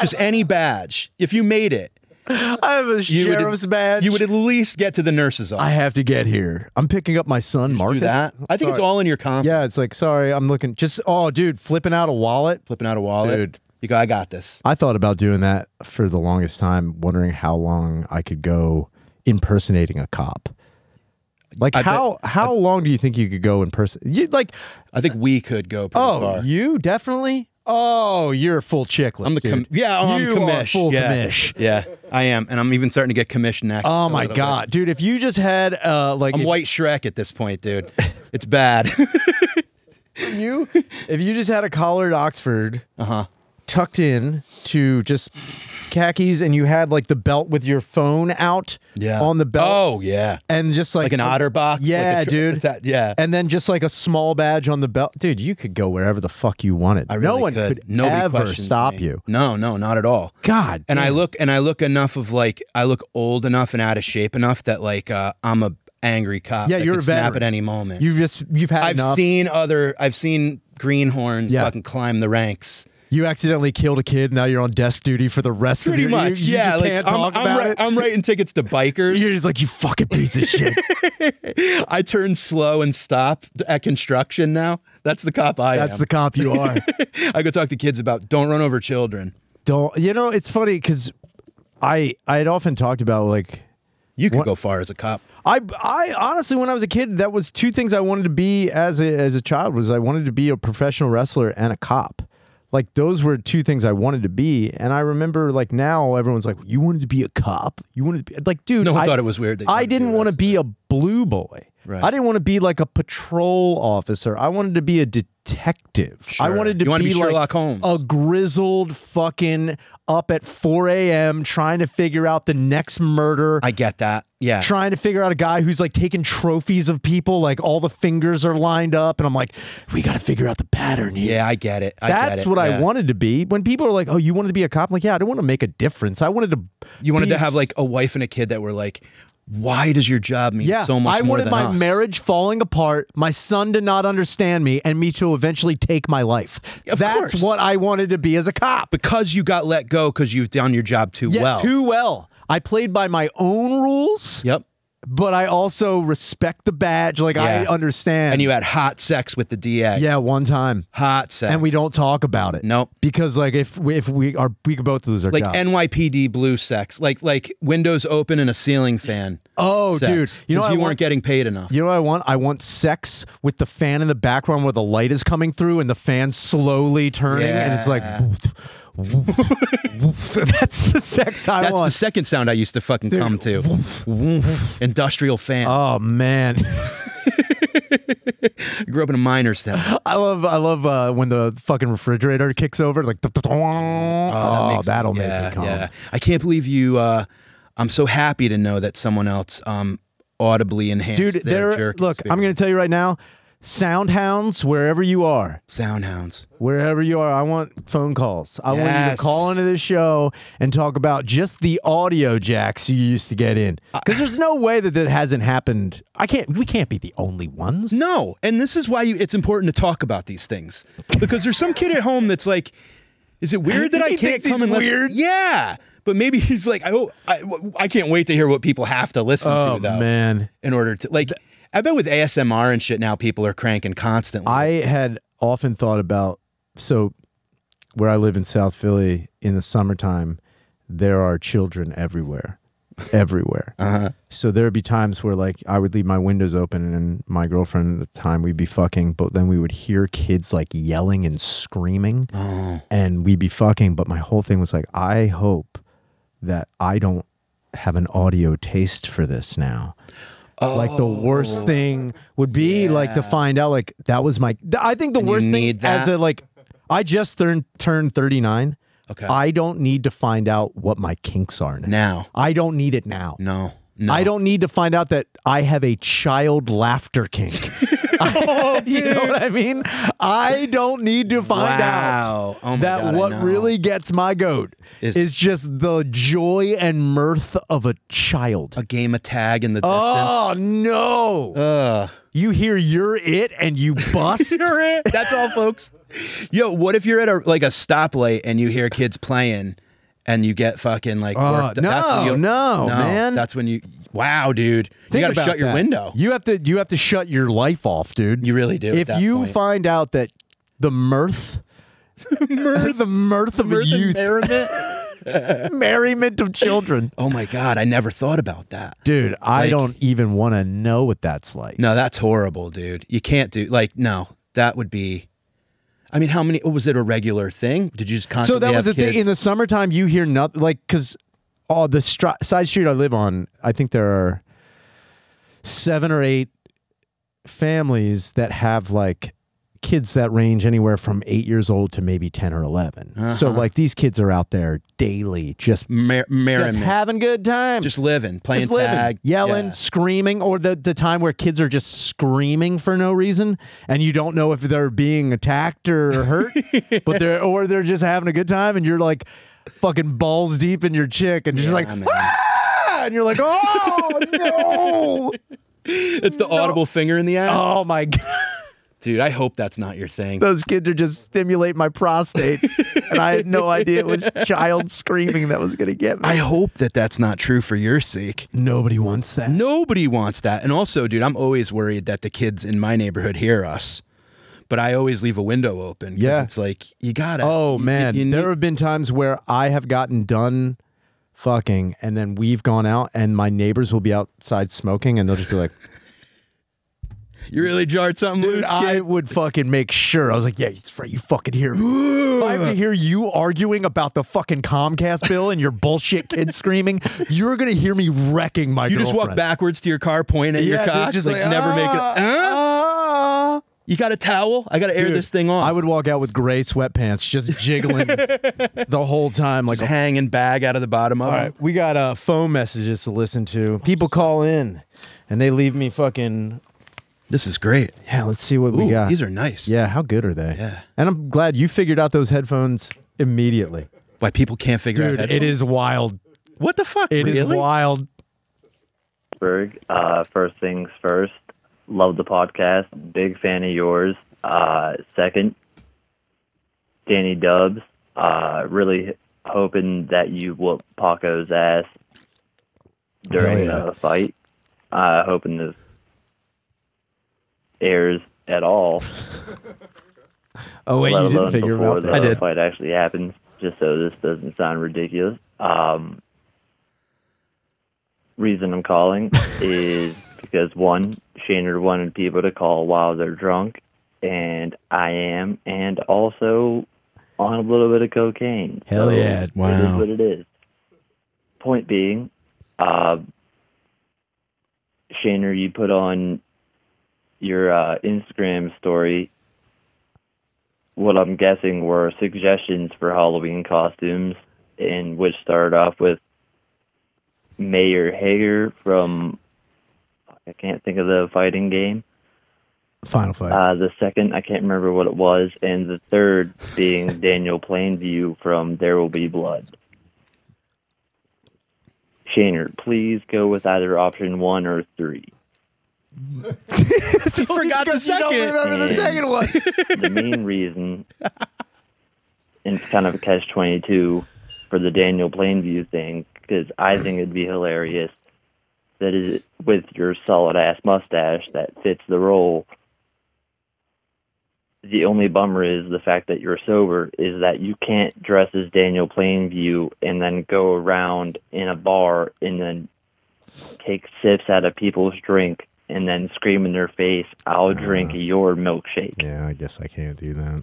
just any badge. If you made it. I have a sheriff's badge. You would at least get to the nurse's office. I have to get here. I'm picking up my son, Marcus. Do that. I think it's all in your confidence. Yeah, it's like, sorry, I'm looking. Just, dude, flipping out a wallet. Dude. You go, I got this. I thought about doing that for the longest time, wondering how long I could go impersonating a cop. Like, how long do you think you could go in person? I think we could go pretty far. You definitely? Oh, you're a full chickless. I'm I'm commish. Full commish. Yeah, I am, and I'm even starting to get commission act. Oh my god, dude! If you just had I'm White Shrek at this point, dude. It's bad. If you just had a collared Oxford, tucked in to just khakis, and you had like the belt with your phone out on the belt. Oh yeah, and just like an OtterBox. Yeah, like dude. Yeah, and then just like a small badge on the belt, dude. You could go wherever the fuck you wanted. No one could Nobody ever stop you. No, not at all. God. And I look enough of like I look old enough and out of shape enough that like I'm a angry cop. Yeah, you're a veteran. Snap at any moment. You've had enough. I've seen greenhorns fucking climb the ranks. You accidentally killed a kid. Now you're on desk duty for the rest of your life. Pretty much, yeah. Just can't talk about it. I'm writing tickets to bikers. You're just like, you fucking piece of shit. I turn slow and stop at construction now. That's the cop I am. That's the cop you are. I go talk to kids about don't run over children. Don't. You know, it's funny because I had often talked about like you could go far as a cop. I honestly, when I was a kid, that was two things I wanted to be as a child. Was I wanted to be a professional wrestler and a cop. Like, those were two things I wanted to be. And I remember, like, now everyone's like, you wanted to be a cop? You wanted to be... Like, dude... No one thought it was weird that I didn't want to be a blue boy. Right. I didn't want to be, like, a patrol officer. I wanted to be a detective. Sure. I wanted to be Sherlock Holmes. A grizzled fucking up at 4 a.m. trying to figure out the next murder. I get that. Yeah. Trying to figure out a guy who's like taking trophies of people, like all the fingers are lined up, and I'm like, we got to figure out the pattern here. Yeah, I get it. That's what I wanted to be. When people are like, oh, you wanted to be a cop? I'm like, yeah, I didn't want to make a difference. I wanted to. You wanted to have like a wife and a kid that were like Why does your job mean so much more than us? I wanted my marriage falling apart, my son to not understand me, and me to eventually take my life. That's what I wanted to be as a cop. Because you got let go because you've done your job too well. Too well. I played by my own rules. Yep. But I also respect the badge. Like, I understand. And you had hot sex with the DA. Yeah, one time. Hot sex. And we don't talk about it. Nope. Because, like, we could both lose our jobs. Like NYPD blue sex. Like windows open and a ceiling fan. Oh, sex. Dude. You know, you weren't getting paid enough. You know what I want? I want sex with the fan in the background where the light is coming through and the fan slowly turning. And it's like... That's the sex I want. That's the second sound I used to fucking come to. Industrial fan. Oh man. I grew up in a miner's town. I love when the fucking refrigerator kicks over, like that'll make me calm. Yeah. I can't believe you I'm so happy to know that someone else audibly enhanced their jerk look, experience. I'm gonna tell you right now. Sound Hounds, wherever you are. Sound Hounds. Wherever you are, I want phone calls. I want you to call into this show and talk about just the audio jacks you used to get in. Because there's no way that hasn't happened. We can't be the only ones. No. And this is why it's important to talk about these things. Because there's some kid at home that's like, is it weird that I can't come and listen? Weird? Yeah. But maybe he's like, I can't wait to hear what people have to listen to, though. Oh, man. In order to, like... I bet with ASMR and shit now, people are cranking constantly. I had often thought about, so where I live in South Philly, in the summertime, there are children everywhere. Everywhere. So there would be times where, like, I would leave my windows open and my girlfriend at the time, we'd be fucking, but then we would hear kids, like, yelling and screaming. And we'd be fucking, but my whole thing was like, I hope that I don't have an audio taste for this now. Like the worst thing would be like to find out like that was my. I think the worst thing as a like, I just turned 39. Okay. I don't need to find out what my kinks are now. I don't need it now. No. I don't need to find out that I have a child laughter kink. You know what I mean? I don't need to find out that what really gets my goat is just the joy and mirth of a child. A game of tag in the distance. Oh, no. You hear you're it and you bust? You're it. That's all, folks. Yo, what if you're at a stoplight and you hear kids playing and you get fucking like worked? No, man. That's when you... Wow, dude. You got to shut your window. You have to shut your life off, dude. You really do. If you find out that the mirth, the mirth of youth, merriment of children. Oh my God, I never thought about that. Dude, I don't even want to know what that's like. No, that's horrible, dude. You can't do no. That would be. I mean, how many? Was it a regular thing? Did you just constantly? So that was the kids? thing. In the summertime, you hear nothing like because. Oh, the side street I live on, I think there are 7 or 8 families that have like kids that range anywhere from 8 years old to maybe 10 or 11. So like these kids are out there daily, just having a good time, just living, playing tag, yelling, screaming, or the time where kids are just screaming for no reason, and you don't know if they're being attacked or hurt, but they're just having a good time, and you're like. Fucking balls deep in your chick and just like ah! And you're like, oh no. It's the audible finger in the ass. Oh my God. Dude, I hope that's not your thing. Those kids are just stimulating my prostate. And I had no idea it was child screaming that was gonna get me. I hope that that's not true for your sake. Nobody wants that. Nobody wants that. And also, dude, I'm always worried that the kids in my neighborhood hear us. But I always leave a window open. Yeah. It's like, you gotta. Oh, man. There have been times where I have gotten done fucking and then we've gone out and my neighbors will be outside smoking and they'll just be like, you really jarred something dude, loose, kid? I would fucking make sure. I was like, yeah, it's right. You fucking hear me. If I have to hear you arguing about the fucking Comcast bill and your bullshit kids screaming, you're going to hear me wrecking my girlfriend. You just walk backwards to your car, point at your cock, dude, just like never make it. You got a towel? I got to air this thing off. I would walk out with gray sweatpants, just jiggling the whole time. Like just hanging bag out of the bottom of them. All right, we got phone messages to listen to. People call in, and they leave me fucking... This is great. Yeah, let's see what we got. These are nice. Yeah, how good are they? Yeah. And I'm glad you figured out those headphones immediately. Why people can't figure out headphones? It is wild. What the fuck, It is wild. Pittsburgh. First things first, love the podcast. Big fan of yours. Second, Danny Dubs. Really hoping that you whoop Paco's ass during the fight. Hoping this airs at all. Oh, wait, you didn't figure about that. The fight actually happens, just so this doesn't sound ridiculous. Reason I'm calling is because, one, Shaner wanted people to call while they're drunk, and I am, and also on a little bit of cocaine. Hell yeah. Wow. It is what it is. Point being, Shaner, you put on your Instagram story what I'm guessing were suggestions for Halloween costumes, in which started off with Mayor Hager from, I can't think of the fighting game. Final Fight. The second, I can't remember what it was, and the third being Daniel Plainview from There Will Be Blood. Shaner, please go with either option 1 or 3. He forgot the second. You don't remember the second one. The main reason, and it's kind of a catch-22 for the Daniel Plainview thing, because I think it'd be hilarious that is with your solid-ass mustache that fits the role. The only bummer is the fact that you're sober, is that you can't dress as Daniel Plainview and then go around in a bar and then take sips out of people's drink and then scream in their face, "I'll drink your milkshake." Yeah, I guess I can't do that.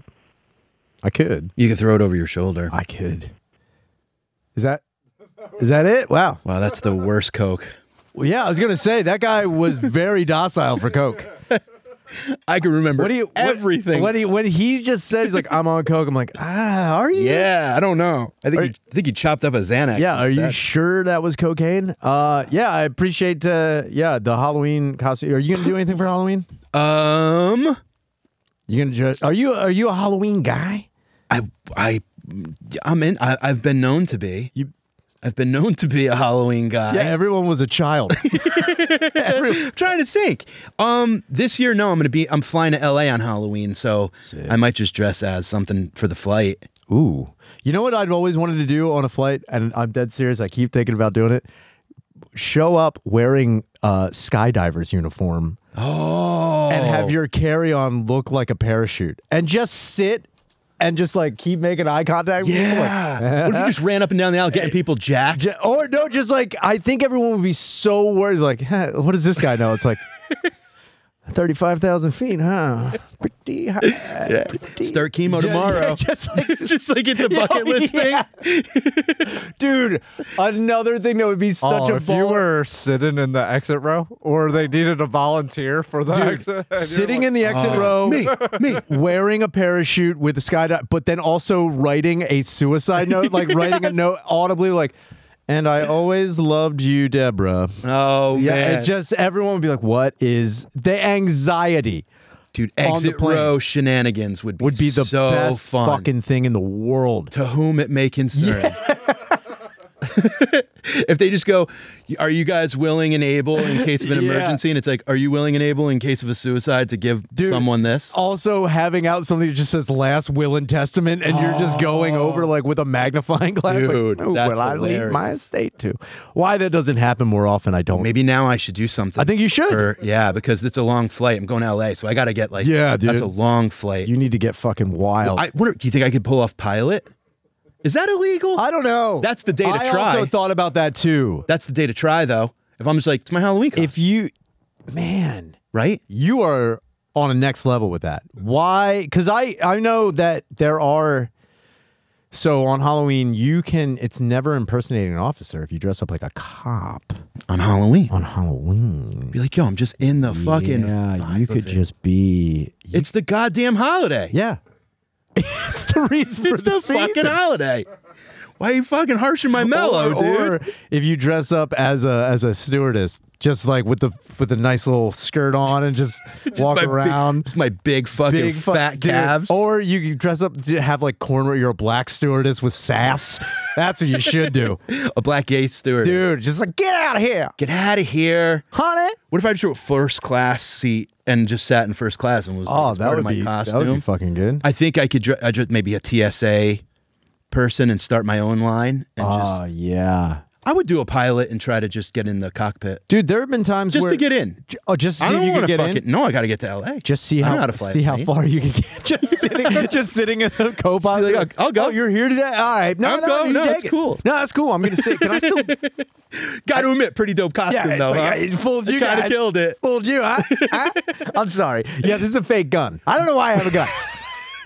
I could. You could throw it over your shoulder. I could. Is that it? Wow. Wow, that's the worst Coke. Well, yeah, I was going to say, that guy was very docile for Coke. I can remember everything. When he just said, he's like, "I'm on Coke," I'm like, are you? Yeah, I don't know. I think he chopped up a Xanax. Yeah, instead. Are you sure that was cocaine? Yeah, I appreciate the Halloween costume. Are you going to do anything for Halloween? You going to are you a Halloween guy? I'm in. I've been known to be. I've been known to be a Halloween guy. Yeah, everyone was a child. I'm trying to think. This year, no, I'm flying to LA on Halloween, so I might just dress as something for the flight. Ooh. You know what I've always wanted to do on a flight, and I'm dead serious, I keep thinking about doing it? Show up wearing a skydiver's uniform. Oh. And have your carry-on look like a parachute. And just sit and just like keep making eye contact with people. What if you just ran up and down the aisle getting people jacked? Or no, just like, I think everyone would be so worried, like, what does this guy know? It's like 35,000 feet, huh? Pretty high. Yeah. Start chemo tomorrow. Just like it's a bucket list thing. Dude, another thing that would be such a if you were sitting in the exit row, or they needed a volunteer for the exit. Sitting in the exit row, me, wearing a parachute with a skydive, but then also writing a suicide note, like writing a note audibly, like, "And I always loved you, Deborah." Oh, yeah, man. It just, everyone would be like, what is the anxiety? Dude, exit row shenanigans would be the so best fun. Fucking thing in the world. To whom it may concern. Yeah. If they just go, "Are you guys willing and able in case of an emergency?" And it's like, "Are you willing and able in case of a suicide to give someone this?" Also, having out something that just says "last will and testament," and you're just going over like with a magnifying glass. Dude, like, that's will I leave my estate to? Why that doesn't happen more often, I don't. Maybe now I should do something. I think you should. Yeah, because it's a long flight. I'm going to LA, so I got to get like, dude. That's a long flight. You need to get fucking wild. Do you think I could pull off pilot? Is that illegal? I don't know. That's the day to try. I also thought about that too. That's the day to try, though. If I'm just like, it's my Halloween costume. If you, man, right? You are on a next level with that. Why? Because I know that there are. So on Halloween, you can. It's never impersonating an officer if you dress up like a cop on Halloween. On Halloween, be like, "Yo, I'm just in the fucking." Yeah, you could just be. It's the goddamn holiday. Yeah. It's the reason for the fucking holiday. Why are you fucking harshing my mellow, dude? Or if you dress up as a stewardess, just like with a nice little skirt on and just walk around. Just my big fucking fat calves. Or you can dress up, have like cornrow. You're a black stewardess with sass. That's what you should do. A black gay stewardess. Dude, just like, get out of here. Get out of here. Honey. What if I just wrote first class seat and just sat in first class and was part of my costume? That would be fucking good. I think I could just maybe a TSA person and start my own line. And yeah. I would do a pilot and try to just get in the cockpit. Dude, there have been times just to get in. Just see if you can get in? No, I got to get to LA. Just see how far you can get. Just sitting in the co-pilot. Like, I'll go. Oh, you're here today? All right. No, that's cool. No, that's cool. I'm going to sit. Can I still? Got to admit, pretty dope costume though. Like, huh? Fooled you guys. Kind of killed it. Fooled you, huh? I'm sorry. Yeah, this is a fake gun. I don't know why I have a gun.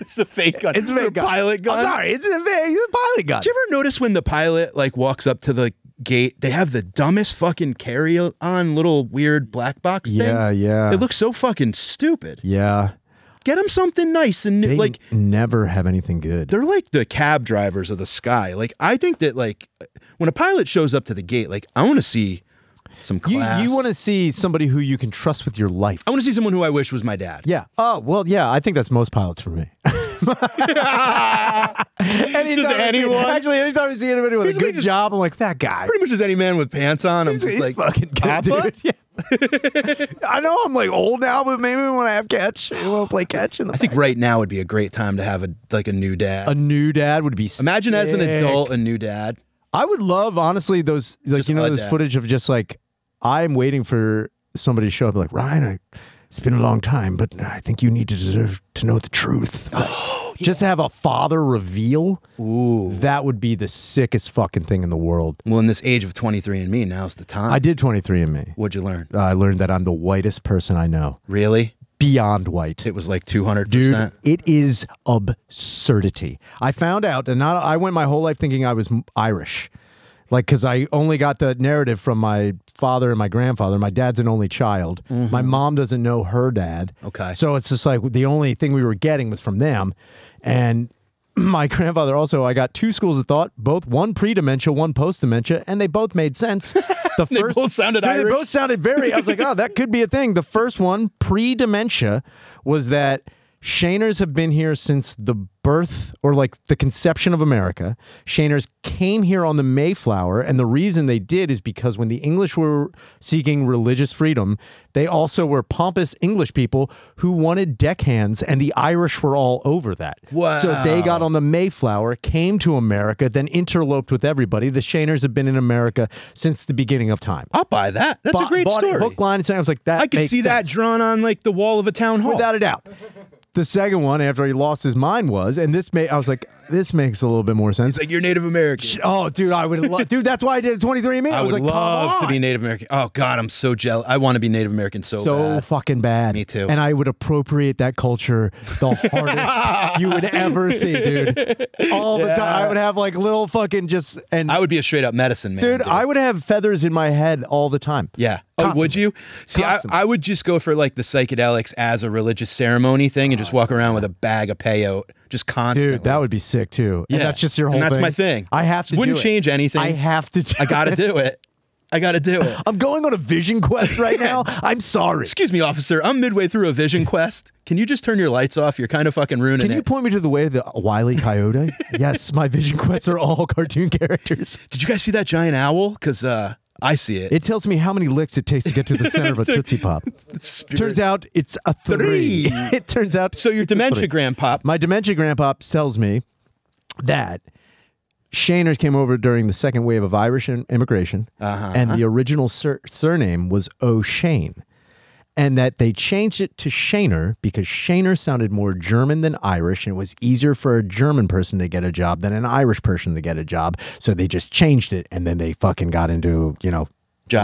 It's a fake gun. It's a fake gun. Pilot gun. I'm sorry. It's a pilot gun. Did you ever notice when the pilot like walks up to the gate, they have the dumbest fucking carry-on little weird black box thing? Yeah. It looks so fucking stupid. Yeah. Get them something nice and they like never have anything good. They're like the cab drivers of the sky. Like I think that like when a pilot shows up to the gate, like I want to see some class. You want to see somebody who you can trust with your life. I want to see someone who I wish was my dad. Yeah. Oh, well, yeah, I think that's most pilots for me. Anytime I see anybody with a good job, I'm like, that guy. Pretty much just any man with pants on. I'm just like, fucking good, Papa? Dude. Yeah. I know I'm like old now, but maybe when I have catch, I want to play catch. I think right now would be a great time to have a new dad. A new dad would be Imagine sick. As an adult, a new dad. I would love, honestly, those, like, those footage of just like, I'm waiting for somebody to show up like, Ryan, it's been a long time, but I think you need to deserve to know the truth. Just to have a father reveal, that would be the sickest fucking thing in the world. Well, in this age of 23andMe, now's the time. I did 23andMe. What'd you learn? I learned that I'm the whitest person I know. Really? Beyond white. It was like 200%. Dude, it is absurdity. I found out, and I went my whole life thinking I was Irish. Like, because I only got the narrative from my father and my grandfather. My dad's an only child. My mom doesn't know her dad. Okay. So it's just like the only thing we were getting was from them. And my grandfather also, I got two schools of thought, one pre-dementia, one post-dementia, and they both made sense. The they both sounded Irish. They both sounded very, I was like, oh, that could be a thing. The first one, pre-dementia, was that Shaners have been here since the birth or like the conception of America. Shaners came here on the Mayflower, and the reason they did is because when the English were seeking religious freedom, they also were pompous English people who wanted deckhands, and the Irish were all over that. Wow. So they got on the Mayflower, came to America, then interloped with everybody. The Shaners have been in America since the beginning of time. I'll buy that. That's a great story. Hook, line, and sinker. I was like, that I could see that drawn on like the wall of a town hall. Without a doubt. The second one, after he lost his mind, was, and I was like, this makes a little bit more sense. It's like, you're Native American. Oh, dude, I would love, dude, that's why I did 23andMe. I would like, love to be Native American. Oh, God, I'm so jealous. I want to be Native American so bad. Fucking bad. Me too. And I would appropriate that culture the hardest you would ever see, dude. All the time. I would have like little fucking and I would be a straight up medicine man. Dude, I would have feathers in my head all the time. Yeah. Oh, would you? See, I would just go for like the psychedelics as a religious ceremony thing and just walk around with a bag of peyote just constantly. Dude, that would be sick too. Yeah. And that's just your whole thing. And that's thing. my thing. I have to Wouldn't change anything. I have to do I gotta do it. I gotta do it. I'm going on a vision quest right now. I'm sorry. Excuse me, officer. I'm midway through a vision quest. Can you just turn your lights off? You're kind of fucking ruining it. Can you point me to the way of the Wile E. Coyote? Yes, my vision quests are all cartoon characters. Did you guys see that giant owl? Because I see it. It tells me how many licks it takes to get to the center of a Tootsie Pop. Turns out it's a 3. It turns out. So your dementia grandpop. My dementia grandpop tells me that Shaners came over during the second wave of Irish immigration, and the original surname was O'Shane. And that they changed it to Shaner because Shaner sounded more German than Irish, and it was easier for a German person to get a job than an Irish person to get a job. So they just changed it, and then they fucking got into, jobs.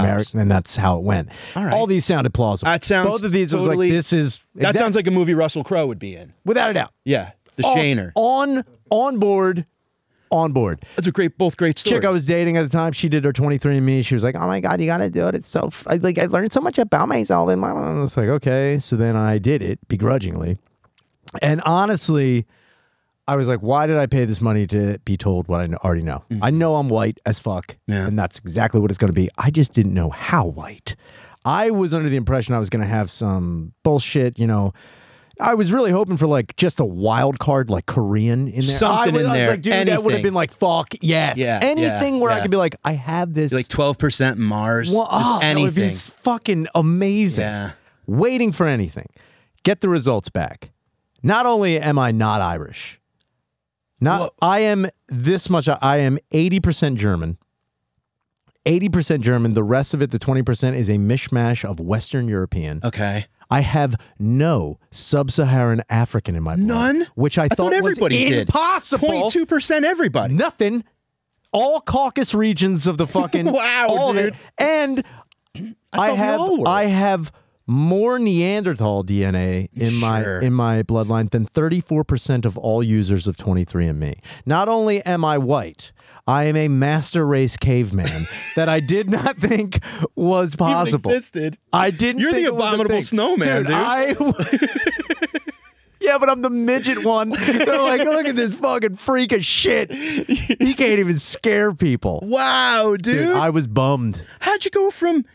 American, and that's how it went. All these sounded plausible. That sounds Both of these totally, was like, this is... That sounds like a movie Russell Crowe would be in. Without a doubt. Yeah, the Shaner. On board. That's both great stories. Chick I was dating at the time, she did her 23andMe. She was like, oh my God, you got to do it. It's so, I learned so much about myself. And I was like, okay. So then I did it begrudgingly. And honestly, I was like, why did I pay this money to be told what I already know? I know I'm white as fuck, and that's exactly what it's going to be. I just didn't know how white. I was under the impression I was going to have some bullshit, you know. I was really hoping for like just a wild card, like Korean in there. Something in there. Like, dude, that would have been like, fuck, yes. Anything where I could be like, I have this. Like 12% Mars. Well, anything. That would be fucking amazing. Yeah. Waiting for anything. Get the results back. Not only am I not Irish, I am this much. I am 80% German. 80% German. The rest of it, the 20%, is a mishmash of Western European. Okay. I have no sub-Saharan African in my blood. None? Which I thought everybody was impossible. 0.2% everybody. Nothing. All Caucasus regions of the fucking... wow, dude. And I have more Neanderthal DNA in my bloodline than 34% of all users of 23andMe. Not only am I white, I am a master race caveman that I did not think was possible. Even existed. I didn't. You're the abominable snowman, dude. Yeah, but I'm the midget one. They're like, look at this fucking freak of shit. He can't even scare people. Wow, dude. I was bummed. How'd you go from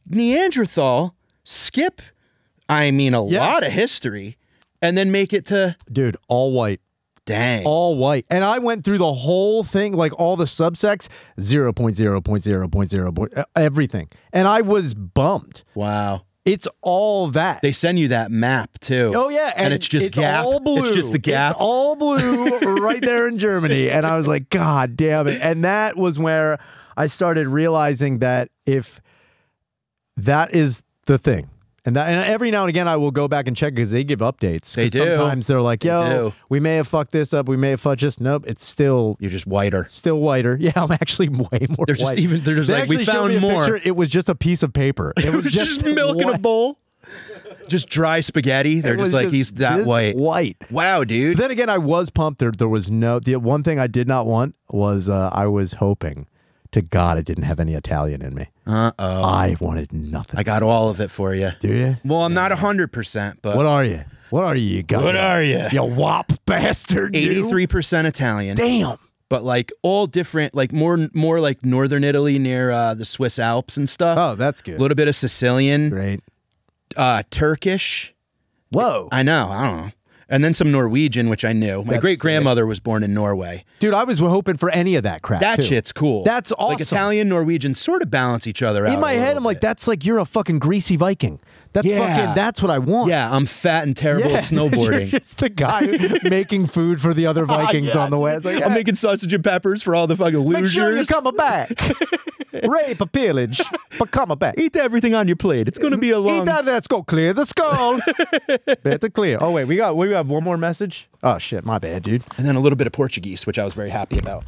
Neanderthal, skip, I mean, a lot of history, and then make it to... Dude, all white. Dang. All white. And I went through the whole thing, like all the subsects, 0.0.0.0, everything. And I was bummed. Wow. It's all that. They send you that map, too. Oh, yeah. And it's just gap. All blue. It's just the gap. It's all blue right there in Germany. And I was like, God damn it. And that was where I started realizing that if that is the thing, and every now and again I will go back and check because they give updates. They do. Sometimes they're like, yo, we may have fucked this up. We may have fudged this. Nope, it's still... You're just whiter. Still whiter. Yeah, I'm actually way more white. They're just like, we found more. Picture, it was just a piece of paper. It was just milk in a bowl. Just dry spaghetti. They're just like, he's that white. Wow, dude. But then again, I was pumped. There was no... The one thing I did not want was I was hoping to God it didn't have any Italian in me. Uh-oh. I wanted nothing. I got all of it for you. Do you? Well, I'm not 100%, but... What are you? What are you? What are you? You wop bastard. 83% Italian. Damn. But like all different, like more like northern Italy near the Swiss Alps and stuff. Oh, that's good. A little bit of Sicilian. Great. Turkish. Whoa. I know. I don't know. And then some Norwegian, which I knew. My great-grandmother was born in Norway. Dude, I was hoping for any of that crap, That shit's cool. That's awesome. Like Italian, Norwegian sort of balance each other out. In my head, I'm like, that's like you're a fucking greasy Viking. That's fucking, that's what I want. Yeah, I'm fat and terrible at snowboarding. You're just the guy making food for the other Vikings on the way. It's like, I'm making sausage and peppers for all the fucking losers. Make sure you come back. Rape a pillage, but come back. Eat everything on your plate. It's going to be a long... Eat that, let's go clear the skull. Better clear. Oh, wait, we have one more message? Oh, shit, my bad, dude. And then a little bit of Portuguese, which I was very happy about.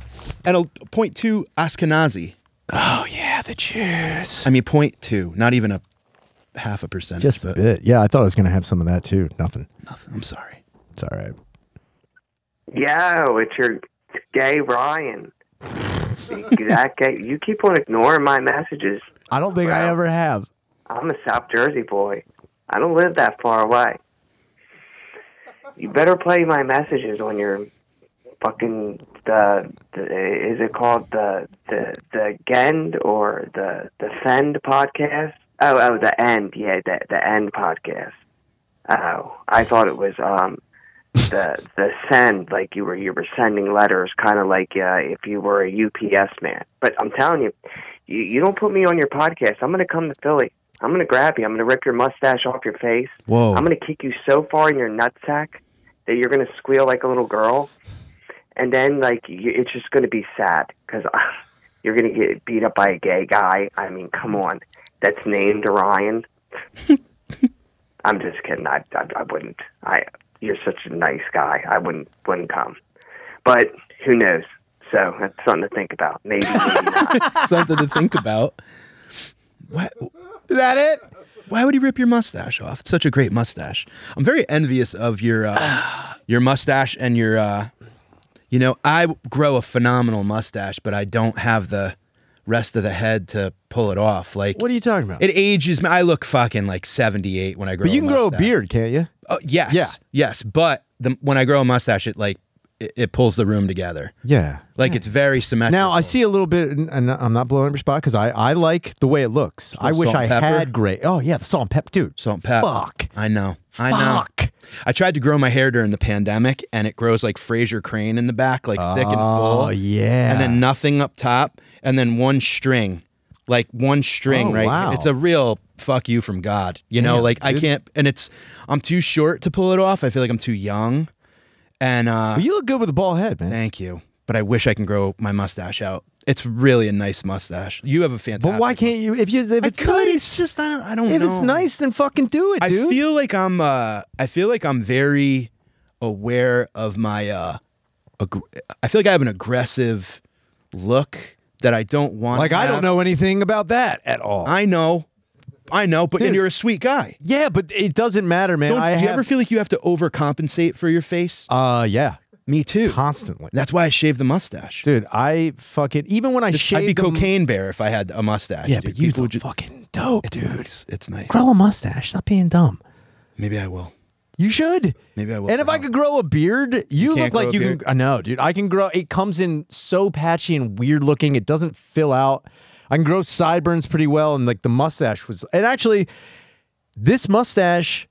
And a 0.2 Ashkenazi. Oh, yeah, the Jews. I mean, 0.2, not even a half a percentage. Just a bit. Yeah, I thought I was going to have some of that, too. Nothing. I'm sorry. It's all right. Yo, it's your gay Ryan. That guy, you keep on ignoring my messages. I don't think I ever have. I'm a South Jersey boy. I don't live that far away. You better play my messages on your fucking is it called the Gend or the Fend podcast? Oh, the End, yeah, the End podcast. Oh, I thought it was the Send, like you were sending letters, kind of like if you were a UPS man. But I'm telling you, you don't put me on your podcast, I'm going to come to Philly. I'm going to grab you. I'm going to rip your mustache off your face. Whoa. I'm going to kick you so far in your nutsack that you're going to squeal like a little girl. And then, like, it's just going to be sad because you're going to get beat up by a gay guy. I mean, come on. That's named Ryan. I'm just kidding. I wouldn't. You're such a nice guy. I wouldn't come. But who knows? So that's something to think about. Maybe not. Something to think about. What? Is that it? Why would he rip your mustache off? It's such a great mustache. I'm very envious of your mustache and your. You know, I grow a phenomenal mustache, but I don't have the rest of the head to pull it off. Like, what are you talking about? It ages me. I look fucking like 78 when I grow. But you can grow a beard, can't you? Yes. Yeah. Yes. But when I grow a mustache, it like it pulls the room together. Yeah. Like it's very symmetrical. Now I see a little bit, and I'm not blowing up your spot because I like the way it looks. I wish I had gray. Oh yeah, the salt and pepper, dude. Salt and pepper. Fuck. I know. Fuck. I know. I tried to grow my hair during the pandemic, and it grows like Fraser Crane in the back, like thick and full. Oh yeah. And then nothing up top, and then one string, right? Wow. It's a real fuck you from God. You know, like dude. I can't, and I'm too short to pull it off. I feel like I'm too young. And well, you look good with a bald head, man. Thank you. But I wish I can grow my mustache out. It's really a nice mustache. You have a fantastic. But why can't you? If it's nice, it's just I don't know. If it's nice, then fucking do it, dude. I feel like I'm very aware of my. I feel like I have an aggressive look that I don't want. Like I don't know anything about that at all. I know, but and you're a sweet guy. Yeah, but it doesn't matter, man. Do you ever feel like you have to overcompensate for your face? Yeah. Me too. Constantly. That's why I shave the mustache. Dude, I fucking, even when I shave I'd be Cocaine Bear if I had a mustache. Yeah, dude. But you look fucking dope, dude. Nice. It's nice. Grow a mustache. Stop being dumb. Maybe I will. You should. Maybe I will. And if I could grow a beard, you look like you can. I know, dude. I can grow. It comes in so patchy and weird looking. It doesn't fill out. I can grow sideburns pretty well, and like the mustache was. And actually, this mustache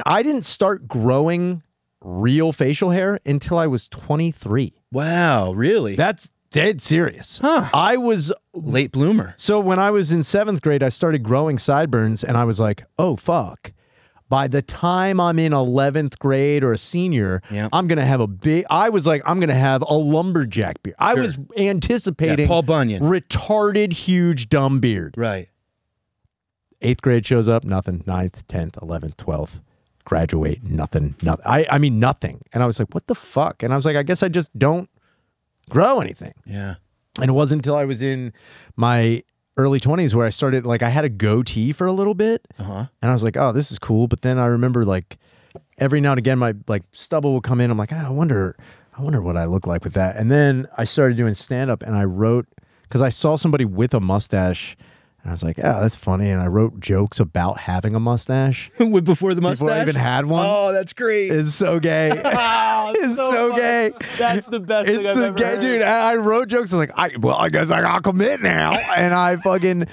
I didn't start growing real facial hair until I was 23. Wow, really? That's dead serious. Huh. I was late bloomer. So when I was in 7th grade, I started growing sideburns, and I was like, oh, fuck. By the time I'm in 11th grade or a senior, I'm going to have I'm going to have a lumberjack beard. I was anticipating Paul Bunyan. Retarded, huge, dumb beard. Right. 8th grade shows up, nothing. 9th, 10th, 11th, 12th. Graduate, nothing. I mean, nothing. And I was like, what the fuck? And I was like, I guess I just don't grow anything. Yeah. And it wasn't until I was in my early 20s where I started, like, I had a goatee for a little bit. And I was like, oh, this is cool. But then I remember, like, every now and again, my, like, stubble will come in. I'm like, I wonder what I look like with that. And then I started doing stand-up, and I wrote, because I saw somebody with a mustache, and I was like, oh, that's funny. And I wrote jokes about having a mustache. Before the mustache? Before I even had one. Oh, that's great. It's so gay. It's so gay. That's the best thing I've ever heard. Dude, I wrote jokes. I was like, I guess I gotta commit now. And I fucking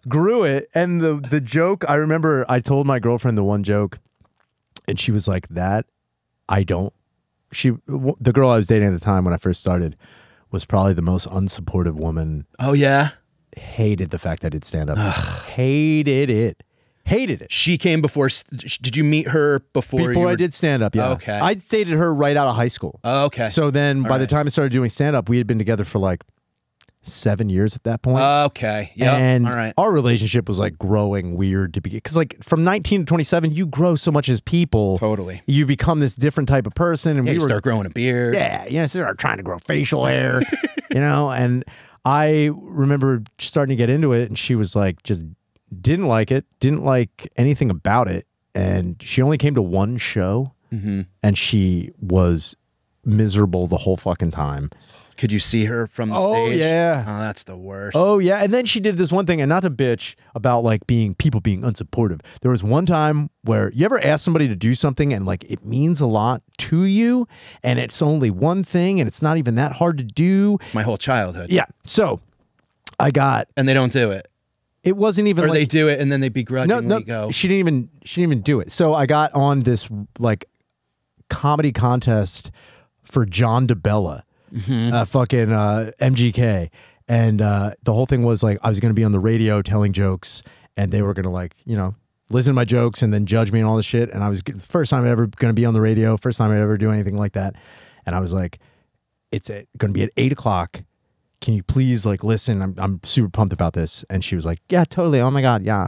grew it. And the joke, I remember I told my girlfriend the one joke, and she was like, the girl I was dating at the time when I first started was probably the most unsupportive woman. Oh, yeah? Hated the fact I did stand up. Hated it. She came before. Did you meet her before? I did stand up. Yeah. Okay. I dated her right out of high school. Okay. So then by the time I started doing stand up, we had been together for like 7 years at that point. Okay. Yeah. And all right. Our relationship was like growing weird to begin. Because like from 19 to 27, you grow so much as people. Totally. You become this different type of person. And you start growing a beard. Yeah. You start trying to grow facial hair, and I remember starting to get into it, and she was like, just didn't like it, didn't like anything about it. And she only came to one show, and she was miserable the whole fucking time. Could you see her from the stage? Oh, yeah. Oh, that's the worst. Oh, yeah. And then she did this one thing, and not to bitch about like people being unsupportive. There was one time where you ever ask somebody to do something and like it means a lot to you, and it's only one thing, and it's not even that hard to do. My whole childhood. Yeah. So and they don't do it. It wasn't even or they do it and then they begrudgingly go. She didn't even do it. So I got on this like comedy contest for John DeBella. Fucking MGK, and the whole thing was like I was going to be on the radio telling jokes, and they were going to like listen to my jokes and then judge me and all this shit. And I was first time ever going to be on the radio, first time I ever do anything like that. And I was like, it's going to be at 8 o'clock. Can you please like listen? I'm super pumped about this. And she was like, yeah, totally. Oh my god, yeah.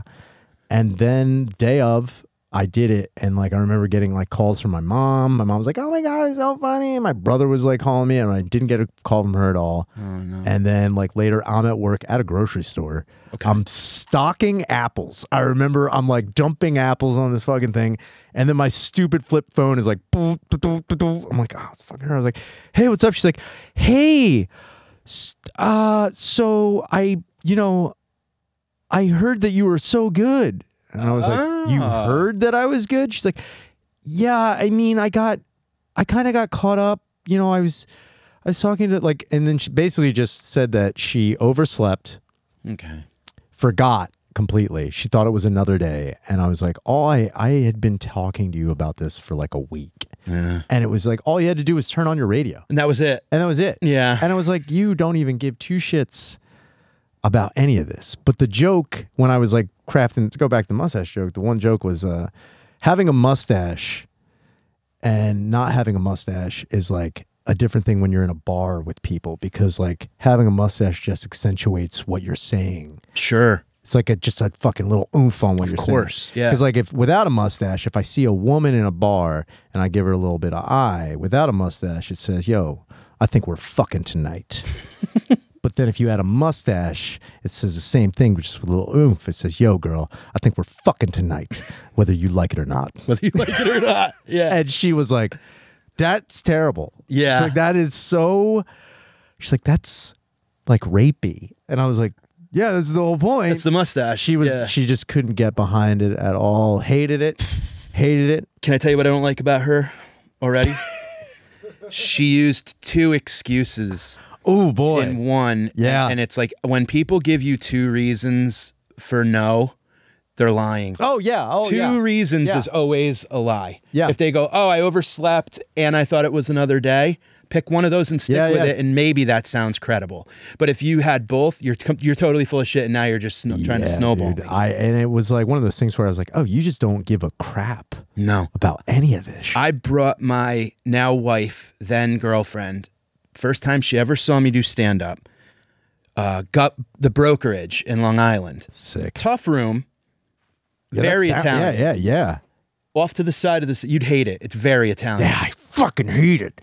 And then day of, I did it, and like I remember getting like calls from my mom. My mom was like, "Oh my god, it's so funny." And my brother was like calling me, and I didn't get a call from her at all. Oh no. And then like later, I'm at work at a grocery store. Okay. I'm stocking apples. I remember I'm like dumping apples on this fucking thing, and then my stupid flip phone is like, I'm like, oh, it's fucking her. I was like, "Hey, what's up?" She's like, "Hey, so I heard that you were so good." And I was like, you heard that I was good? She's like, yeah, I mean, I kind of got caught up, you know, I was talking to like, and then she basically just said that she overslept. Okay. Forgot completely. She thought it was another day. And I was like, I had been talking to you about this for like a week. Yeah. And it was like, all you had to do was turn on your radio. And that was it. And that was it. Yeah. And I was like, you don't even give two shits about any of this. But the joke, when I was like crafting, to go back to the mustache joke, the one joke was having a mustache and not having a mustache is like a different thing when you're in a bar with people, because like having a mustache just accentuates what you're saying. Sure. It's like just a fucking little oomph on what you're saying. Of course, yeah. Because like if without a mustache, if I see a woman in a bar and I give her a little bit of eye, without a mustache, it says, yo, I think we're fucking tonight. But then if you add a mustache, it says the same thing, just with a little oomph. It says, yo, girl, I think we're fucking tonight, whether you like it or not. Whether you like it or not. Yeah. And she was like, that's terrible. Yeah. She's like, that is so, she's like, that's like rapey. And I was like, yeah, this is the whole point. It's the mustache. She just couldn't get behind it at all. Hated it. Hated it. Can I tell you what I don't like about her already? She used two excuses. Oh boy. In one. Yeah. And it's like when people give you two reasons for no, they're lying. Oh yeah. Oh yeah. Two reasons is always a lie. Yeah. If they go, oh, I overslept and I thought it was another day, pick one of those and stick with it, and maybe that sounds credible. But if you had both, you're totally full of shit, and now you're just trying to snowball. Dude, and it was like one of those things where I was like, oh, you just don't give a crap. No. About any of this. I brought my now wife, then girlfriend, first time she ever saw me do stand up. Got the Brokerage in Long Island. Sick. Tough room. Very Italian. Yeah. Off to the side of this, you'd hate it. It's very Italian. Yeah, I fucking hate it.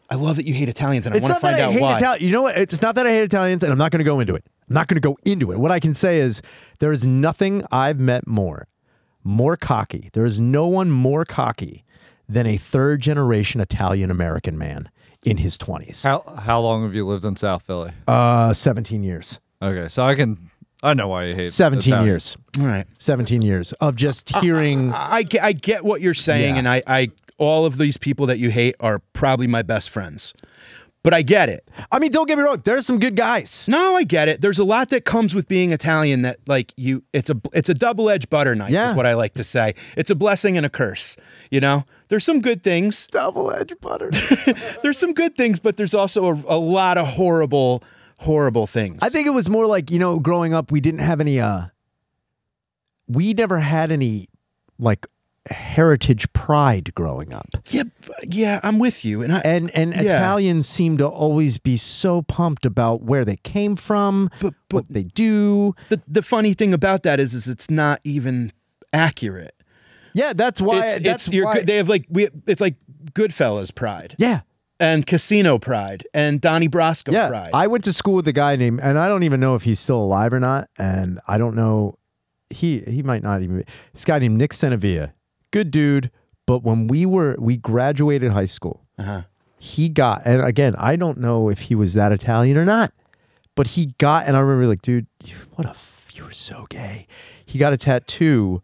I love that you hate Italians, and I want to find out why. You know what? It's not that I hate Italians, and I'm not going to go into it. I'm not going to go into it. What I can say is there is nothing I've met more cocky. There is no one more cocky than a third-generation Italian-American man in his 20s. How long have you lived in South Philly? 17 years. Okay, so I know why you hate 17 Italians. years. All right. 17 years of just hearing. I get what you're saying, and I all of these people that you hate are probably my best friends. But I get it. I mean, don't get me wrong. There's some good guys. No, I get it. There's a lot that comes with being Italian that like it's a double-edged butter knife is what I like to say. It's a blessing and a curse, you know? There's some good things. Double-edged butter. There's some good things, but there's also a lot of horrible things. I think it was more like, you know, growing up, we didn't have any, we never had any like heritage pride growing up. Yeah, I'm with you. And Italians seem to always be so pumped about where they came from, but what they do. The funny thing about that is it's not even accurate. Yeah, that's why. They have like it's like Goodfellas pride. Yeah. And Casino pride and Donnie Brasco pride. I went to school with a guy named, and I don't even know if he's still alive or not, and I don't know, he might not even be. This guy named Nick Senevilla. Good dude, but when we graduated high school, he got, and again, I don't know if he was that Italian or not, but he got, and I remember like, dude, you were so gay. He got a tattoo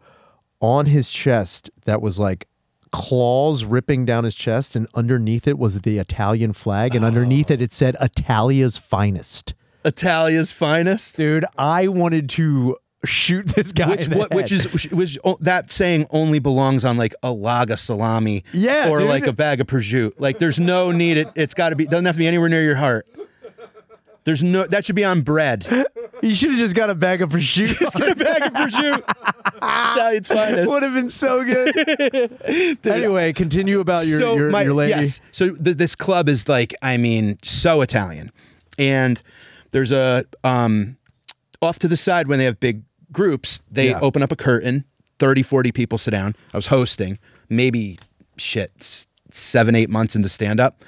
on his chest that was like claws ripping down his chest, and underneath it was the Italian flag, and underneath it said Italia's finest. Italia's finest? Dude, I wanted to shoot this guy which that saying only belongs on like a log of salami or dude. Like a bag of prosciutto. Like there's no need, it's got to be, doesn't have to be anywhere near your heart. There's no, that should be on bread. You should have just got a bag of prosciutto. Just got a bag of prosciutto. Italian's finest. Would have been so good. Anyway, continue about your lady. Yes. So this club is like, I mean, so Italian. And there's a, off to the side when they have big groups, they open up a curtain, 30, 40 people sit down. I was hosting, maybe 7, 8 months into stand-up.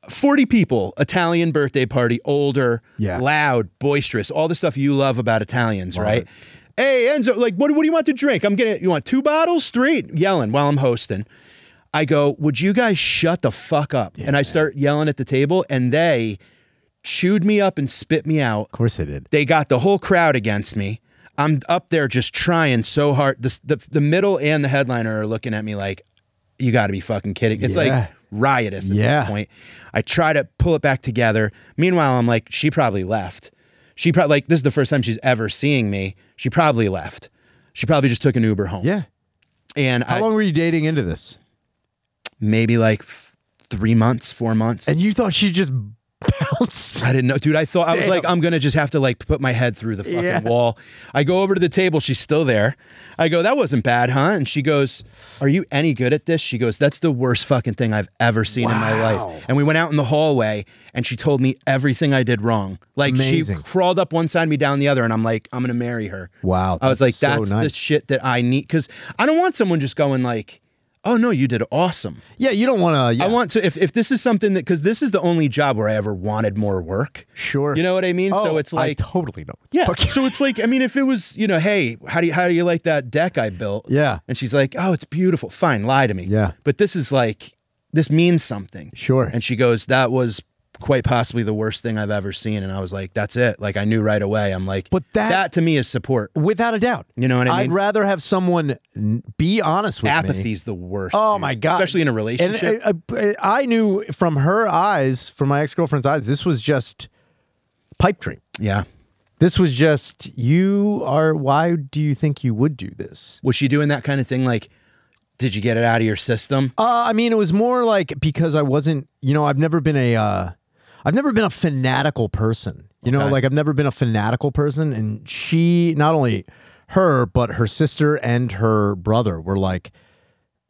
40 people, Italian birthday party, older, loud, boisterous, all the stuff you love about Italians, right? Hey, Enzo, like, what do you want to drink? You want 2 bottles, 3? Yelling while I'm hosting. I go, would you guys shut the fuck up? And I start yelling at the table, and they chewed me up and spit me out. Of course they did. They got the whole crowd against me. I'm up there just trying so hard. The middle and the headliner are looking at me like, you got to be fucking kidding. It's like riotous at this point. I try to pull it back together. Meanwhile, I'm like, she probably left. She probably, like, this is the first time she's ever seeing me. She probably left. She probably just took an Uber home. Yeah. And how long were you dating into this? Maybe like 3 months, 4 months. And you thought she just bounced? I didn't know, dude. I thought, I was like, I'm gonna just have to like put my head through the fucking wall. I go over to the table. She's still there. I go, that wasn't bad, huh? And she goes, are you any good at this? She goes, that's the worst fucking thing I've ever seen in my life. And we went out in the hallway and she told me everything I did wrong. Like she crawled up one side of me, down the other. And I'm like, I'm gonna marry her. Wow. I was like, that's the shit that I need. Cause I don't want someone just going like, oh no, you did awesome. Yeah, you don't want to. I want to. If this is something that, because this is the only job where I ever wanted more work. Sure. You know what I mean? Oh, so it's like, I totally know. Yeah. So it's like, I mean, if it was, you know, hey, how do you like that deck I built? Yeah. And she's like, oh, it's beautiful. Fine, lie to me. Yeah. But this is like, this means something. Sure. And she goes, that was quite possibly the worst thing I've ever seen. And I was like, that's it. Like I knew right away. I'm like, but that to me is support. Without a doubt. You know what I mean? I'd rather have someone be honest with me. Apathy's the worst. Oh dude. my God. Especially in a relationship. And I knew from her eyes, from my ex-girlfriend's eyes, this was just pipe dream. Yeah. This was just, why do you think you would do this? Was she doing that kind of thing? Like, did you get it out of your system? I mean, it was more like, because I wasn't, you know, I've never been a fanatical person, you know, like I've never been a fanatical person. And she, not only her, but her sister and her brother were like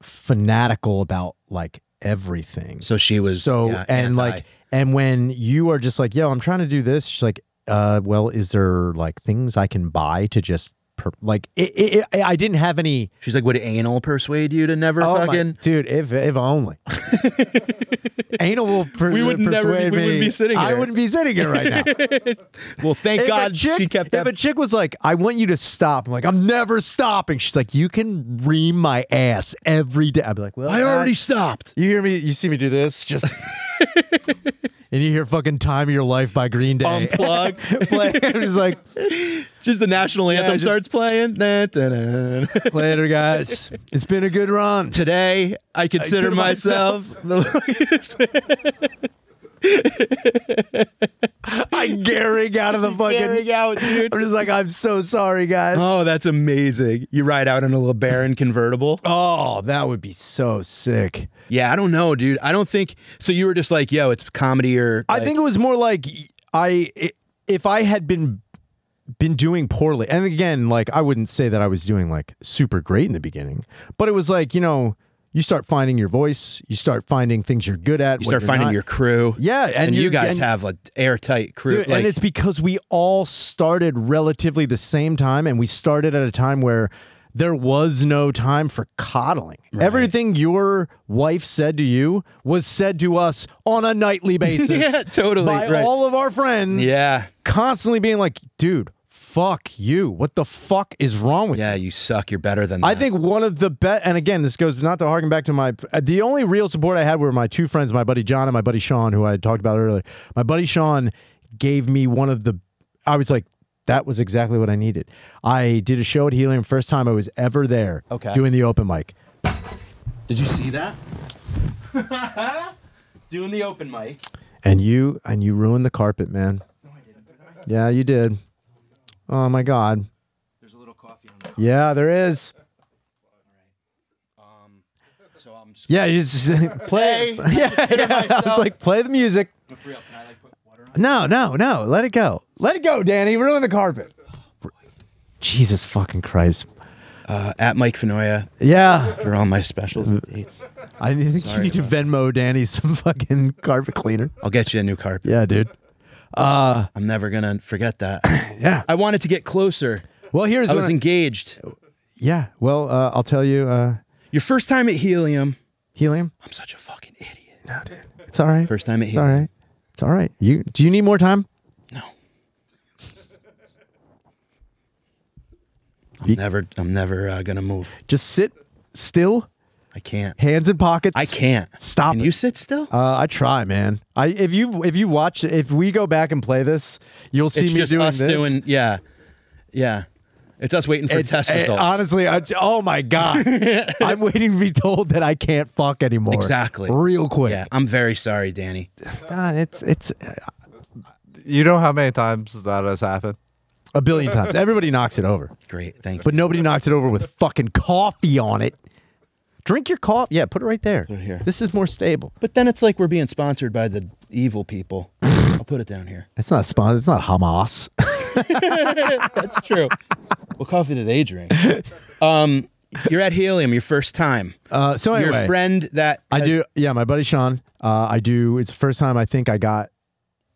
fanatical about like everything. So she was, and when you are just like, yo, I'm trying to do this. She's like, well, is there like things I can buy to just I didn't have any. She's like, would anal persuade you to never fucking? Dude, if only. Anal will persuade me. We wouldn't be sitting here. I wouldn't be sitting here right now. Well, thank God she kept that. If a chick was like, I want you to stop. I'm like, I'm never stopping. She's like, you can ream my ass every day. I'd be like, well, I already stopped. You hear me? You see me do this? Just. And you hear fucking Time of Your Life by Green Day. Unplug. I'm just like. Just the national anthem starts playing. Later, guys. It's been a good run. Today, I consider myself the luckiest man. I'm gearing out of the fucking. Gearing out, dude. I'm just like, I'm so sorry, guys. Oh, that's amazing. You ride out in a LeBaron convertible. Oh, that would be so sick. Yeah, I don't know, dude. I don't think so. You were just like, yo, it's comedy or. I think it was more like if I had been doing poorly, and again, like I wouldn't say that I was doing like super great in the beginning, but it was like, you know, you start finding your voice, you start finding things you're good at, you start finding your crew. Yeah, and you guys have an airtight crew. Dude, and it's because we all started relatively the same time, and we started at a time where there was no time for coddling. Right. Everything your wife said to you was said to us on a nightly basis. Yeah, totally. By all of our friends. Yeah. Constantly being like, dude, fuck you. What the fuck is wrong with you? Yeah, you suck. You're better than that. I think one of the best, and again, this goes not to harken back to the only real support I had were my two friends, my buddy John and my buddy Sean, who I had talked about earlier. My buddy Sean gave me I was like, that was exactly what I needed. I did a show at Helium, first time I was ever there doing the open mic. Did you see that? Doing the open mic. And you ruined the carpet, man. No, I didn't. Yeah, you did. Oh my God. There's a little coffee on the carpet. Yeah, there is. All right. So I'm yeah, you just play. Yeah. I was like, play the music. For real, can I like put water on? No. Let it go. Let it go, Danny. Ruin the carpet. Jesus fucking Christ. At Mike Finoia. Yeah. For all my specials and dates. I think you need to Venmo Danny some fucking carpet cleaner. I'll get you a new carpet. Yeah, dude. I'm never gonna forget that. Yeah. I wanted to get closer. Well, I was engaged. Yeah. Well, I'll tell you. Your first time at Helium. Helium? I'm such a fucking idiot. No, dude. It's all right. First time at Helium. All right. It's all right. Do you need more time? No. I'm never gonna move. Just sit still. I can't. Hands in pockets. I can't. Stop. Can you sit still? I try, man. If you watch, if we go back and play this, you'll see me just doing us this. Yeah. It's us waiting for test results. Honestly, oh my God. I'm waiting to be told that I can't fuck anymore. Exactly. Real quick. Yeah, I'm very sorry, Danny. It's You know how many times that has happened? A billion times. Everybody knocks it over. Great, thank you. But nobody knocks it over with fucking coffee on it. Drink your coffee. Yeah, put it right there. Put it here. This is more stable. But then it's like we're being sponsored by the evil people. I'll put it down here. It's not sponsored. It's not Hamas. That's true. What coffee do they drink? You're at Helium, your first time. So anyway, your friend that I do. Yeah, my buddy Sean. I do. It's the first time I think I got.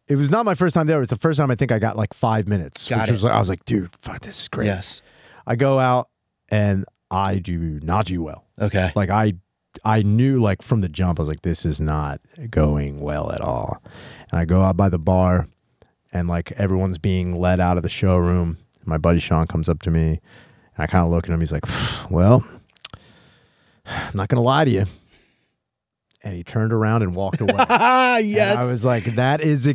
It was not my first time there. It's the first time I think I got like 5 minutes. Got it. Was like, I was like, dude, fuck, this is great. Yes. I go out and I do not do well. Okay. Like I knew like from the jump, I was like, this is not going well at all. And I go out by the bar and like everyone's being led out of the showroom. My buddy Sean comes up to me and I kind of look at him. He's like, well, I'm not going to lie to you. And he turned around and walked away. Yes. And I was like, that is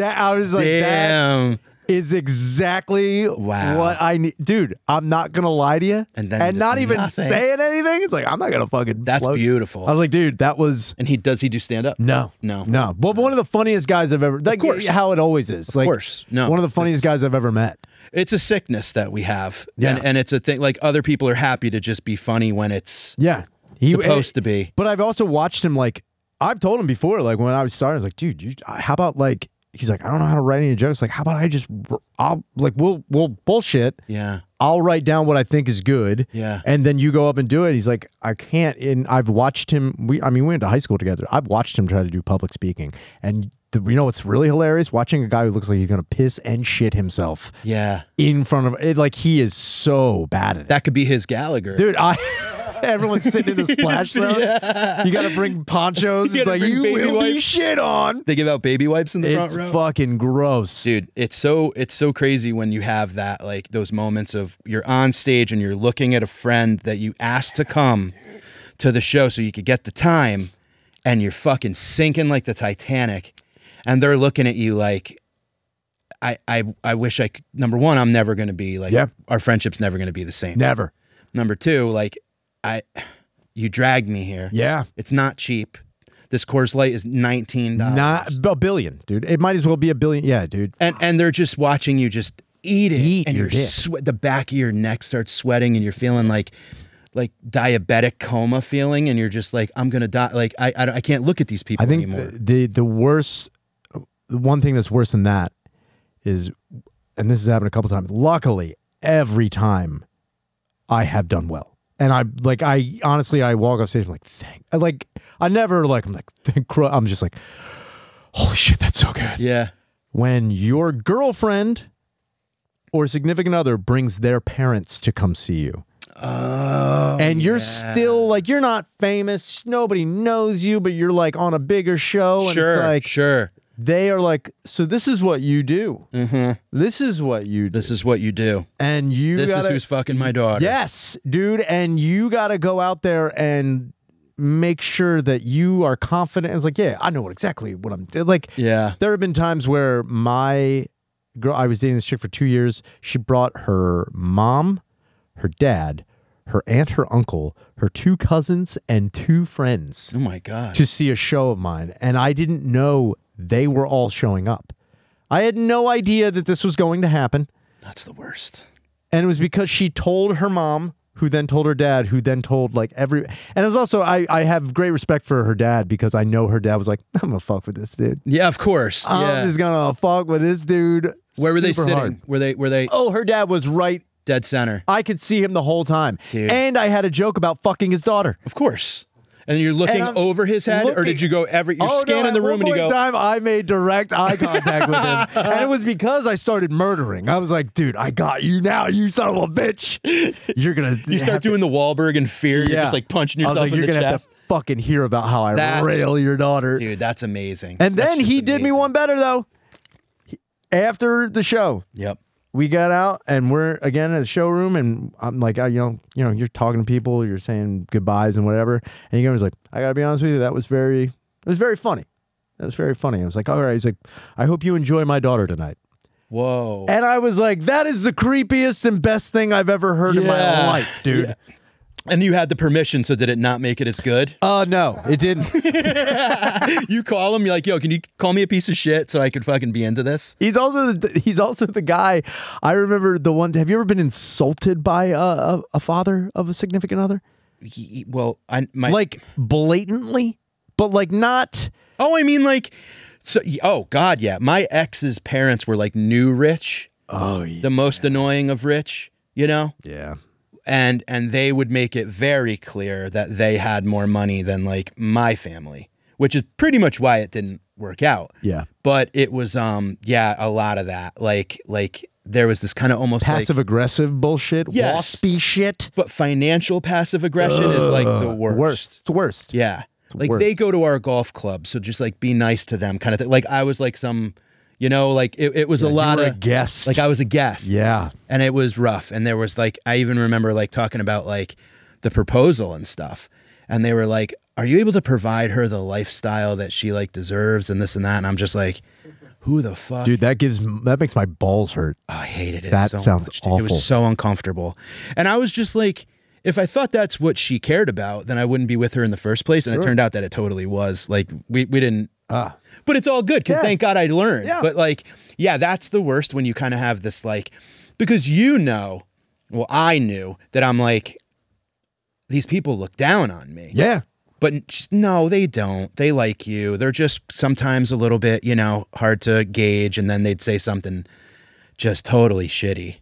I was like, damn. That is exactly what I need. Dude, I'm not going to lie to you. And not even saying anything. It's like, I'm not going to fucking. That's beautiful. I was like, dude, that was. And does he do stand up? No. Well, one of the funniest guys I've ever. Like, of course. How it always is. Of course. No. One of the funniest guys I've ever met. It's a sickness that we have. Yeah. And it's a thing. Like other people are happy to just be funny when it's. Yeah. Supposed to be. But I've also watched him, like, I've told him before, like, when I was starting, I was like, dude, how about, like, he's like, I don't know how to write any jokes. Like, how about we'll bullshit. Yeah. I'll write down what I think is good. Yeah. And then you go up and do it. He's like, I can't. And I've watched him. We went to high school together. I've watched him try to do public speaking. And you know what's really hilarious? Watching a guy who looks like he's going to piss and shit himself. Yeah. In front of it. Like, he is so bad at it. That could be his Gallagher. Dude, everyone's sitting in a splash zone. Yeah. You got to bring ponchos. It's like, you will be shit on. They give out baby wipes in the front row. It's fucking gross. Dude, it's so crazy when you have that, like, those moments of you're on stage and you're looking at a friend that you asked to come to the show so you could get the time, and you're fucking sinking like the Titanic, and they're looking at you like, I wish I could. Number one, I'm never going to be like, our friendship's never going to be the same. Never. Number two, like, you dragged me here. Yeah. It's not cheap. This Coors Light is $19. Not a billion, dude. It might as well be a billion. Yeah, dude. And they're just watching you just eat it. And your dick. The back of your neck starts sweating and you're feeling like diabetic coma feeling, and you're just like, I'm going to die. Like, I can't look at these people anymore. I think the worst, the one thing that's worse than that is, and this has happened a couple times, luckily, every time I have done well. And I honestly, I walk off stage, I'm like, I'm just like, holy shit, that's so good. Yeah. When your girlfriend or significant other brings their parents to come see you. Oh, and you're still like, you're not famous, nobody knows you, but you're like on a bigger show. And it's like, sure. They are like, so this is what you do. Mm-hmm. This is what you do. This is what you do. And this is who's fucking my daughter. Yes, dude. And you got to go out there and make sure that you are confident. It's like, yeah, I know exactly what I'm doing. Like, yeah. There have been times where my girl, I was dating this chick for 2 years. She brought her mom, her dad, her aunt, her uncle, her 2 cousins, and 2 friends. Oh my God. To see a show of mine. And I didn't know they were all showing up. I had no idea that this was going to happen. That's the worst. And it was because she told her mom, who then told her dad, who then told like every... And it was also, I have great respect for her dad because I know her dad was like, I'm gonna fuck with this dude. Yeah, of course. I'm just gonna fuck with this dude. Where were they sitting? Hard. Were they... Oh, her dad was right... Dead center. I could see him the whole time. Dude. And I had a joke about fucking his daughter. Of course. And you're looking over his head, or did you go you're scanning the room and you go... Time I made direct eye contact with him. And it was because I started murdering. I was like, dude, I got you now, you son of a bitch. You're going to... You start doing the Wahlberg in fear. Yeah. You're just like punching yourself in the chest. You're going to have to fucking hear about how I rail your daughter. Dude, that's amazing. And then he did me one better, though. After the show. Yep. We got out and we're again at the showroom, and I'm like, you know, you're talking to people, you're saying goodbyes and whatever. And he was like, I gotta be honest with you, it was very funny. That was very funny. I was like, all right. He's like, I hope you enjoy my daughter tonight. Whoa. And I was like, that is the creepiest and best thing I've ever heard in my life, dude. Yeah. And you had the permission, so did it not make it as good? No, it didn't. You call him, you're like, yo, can you call me a piece of shit so I could fucking be into this? He's also the guy. I remember the one. Have you ever been insulted by a father of a significant other? Like blatantly, but like not. Oh, I mean like, so. Oh God, yeah. My ex's parents were like new rich. Oh, yeah. The most annoying of rich, you know? Yeah. And they would make it very clear that they had more money than like my family, which is pretty much why it didn't work out. Yeah. But it was a lot of that. Like there was this kind of almost passive aggressive bullshit, waspy shit. But financial passive aggression is like the worst. It's the worst. Yeah. It's like worst. they go to our golf club, so just like be nice to them kind of thing. Like I was like some, you know, like it was a lot of a guest. Like I was a guest. Yeah. And it was rough. And there was like, I even remember like talking about like the proposal and stuff. And they were like, are you able to provide her the lifestyle that she like deserves and this and that? And I'm just like, who the fuck? Dude, that makes my balls hurt. Oh, I hated it. That so sounds much, awful. It was so uncomfortable. And I was just like, if I thought that's what she cared about, then I wouldn't be with her in the first place. And it turned out that it totally was. Like we didn't. But it's all good because thank God I learned. Yeah. But like, yeah, that's the worst when you kind of have this like, because well, I knew that I'm like, these people look down on me. Yeah. But no, they don't. They like you. They're just sometimes a little bit, you know, hard to gauge. And then they'd say something just totally shitty.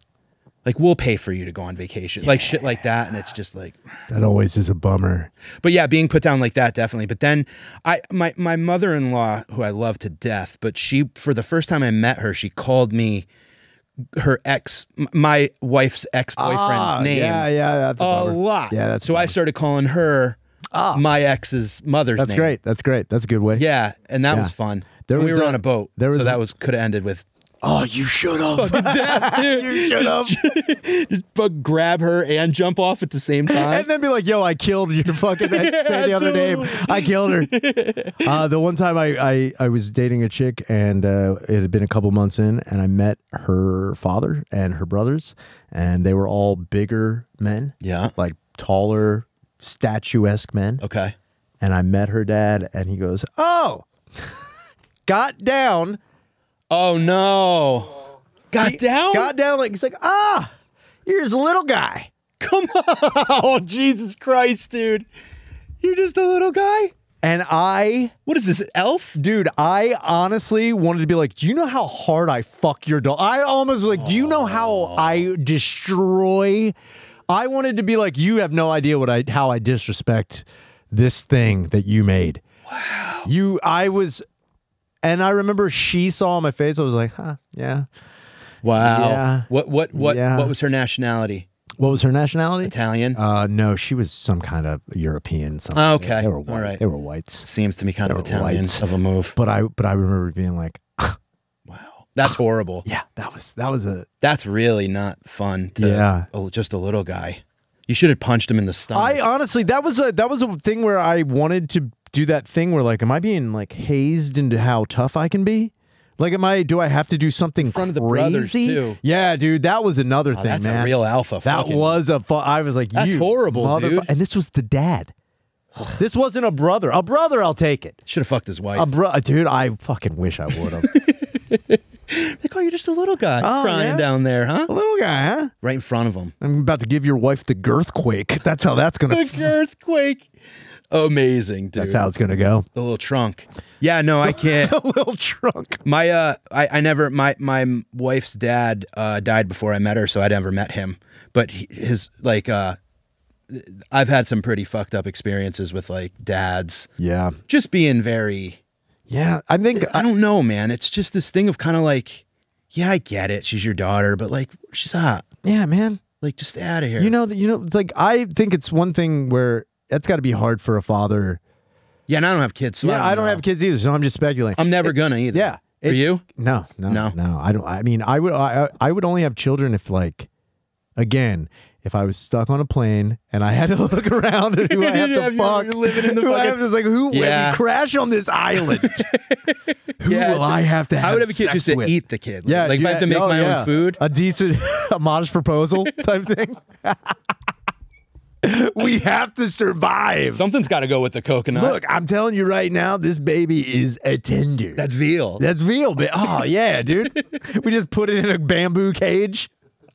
Like, we'll pay for you to go on vacation. Like shit like that. And it's just like. That always is a bummer. But yeah, being put down like that, definitely. But then my mother-in-law, who I love to death, but she, for the first time I met her, she called me my wife's ex-boyfriend's name. Yeah, that's a lot. Yeah, that's so I started calling her my ex's mother's name. That's great. That's great. That's a good way. Yeah, and that was fun. We were on a boat, so that could have ended with. Oh, you should have. Fucking death, dude. You should have. Just grab her and jump off at the same time. And then be like, yo, I killed your fucking say the other name. I killed her. The one time I was dating a chick and it had been a couple months in and I met her father and her brothers and they were all bigger men. Yeah. Like taller, statuesque men. Okay. And I met her dad and he goes, oh, got down. Oh no! Got down? Got down like he's like, here's a little guy. Come on! Oh Jesus Christ, dude! You're just a little guy. And what is this, Elf? Dude, I honestly wanted to be like, do you know how hard I fuck your dog? I almost was like, do you know how I destroy? I wanted to be like, you have no idea how I disrespect this thing that you made. Wow. And I remember she saw on my face, I was like, huh, yeah. Wow. Yeah. What was her nationality? What was her nationality? Italian? No, she was some kind of European something. Oh, okay. They were white. All right. They were whites. Seems to me kind of Italian of a move. But I remember being like, wow. That's horrible. Yeah, that's really not fun to just a little guy. You should have punched him in the stomach. I honestly, that was a thing where I wanted to do that thing where like, am I being like hazed into how tough I can be? Like, do I have to do something in front of the brothers too? Yeah, dude, that was another thing, that's man. A real alpha. That was I was like, that's horrible, dude. And this was the dad. This wasn't a brother. A brother, I'll take it. Should have fucked his wife. Dude, I fucking wish I would have. Like, oh, you're just a little guy crying down there, huh? A little guy, huh? Right in front of him. I'm about to give your wife the girthquake. That's how that's gonna. The girthquake. Amazing, dude. That's how it's gonna go. The little trunk. Yeah, no, I can't. A little trunk. My my wife's dad died before I met her, so I never met him. But I've had some pretty fucked up experiences with like dads. Yeah. Just being very. Yeah, I think I don't know, man. It's just this thing of kind of like, yeah, I get it. She's your daughter, but like, she's hot. Yeah, man. Like, just stay out of here. You know, it's like I think it's one thing where that's got to be hard for a father. Yeah, and I don't have kids. So I don't have kids either, so I'm just speculating. I'm never gonna either. Yeah, for you? No. I don't. I mean, I would only have children if, like, again, if I was stuck on a plane and I had to look around at who I have to fuck, living in the when we crash on this island, who will I have to have I would have a kid just to eat the kid. Like if I have to make my own food. A decent, a modest proposal type thing. We have to survive. Something's got to go with the coconut. Look, I'm telling you right now, this baby is a tender. That's veal. That's veal. Oh, yeah, dude. We just put it in a bamboo cage.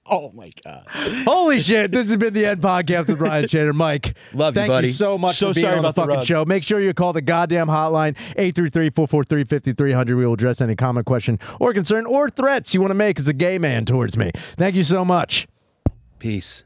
Oh, my God. Holy shit. This has been the Ed Podcast with Ryan Shader. Mike, love you, buddy. Thank you so much for being on the fucking show. Make sure you call the goddamn hotline, 833-443-5300. We will address any comment, question, or concern, or threats you want to make as a gay man towards me. Thank you so much. Peace.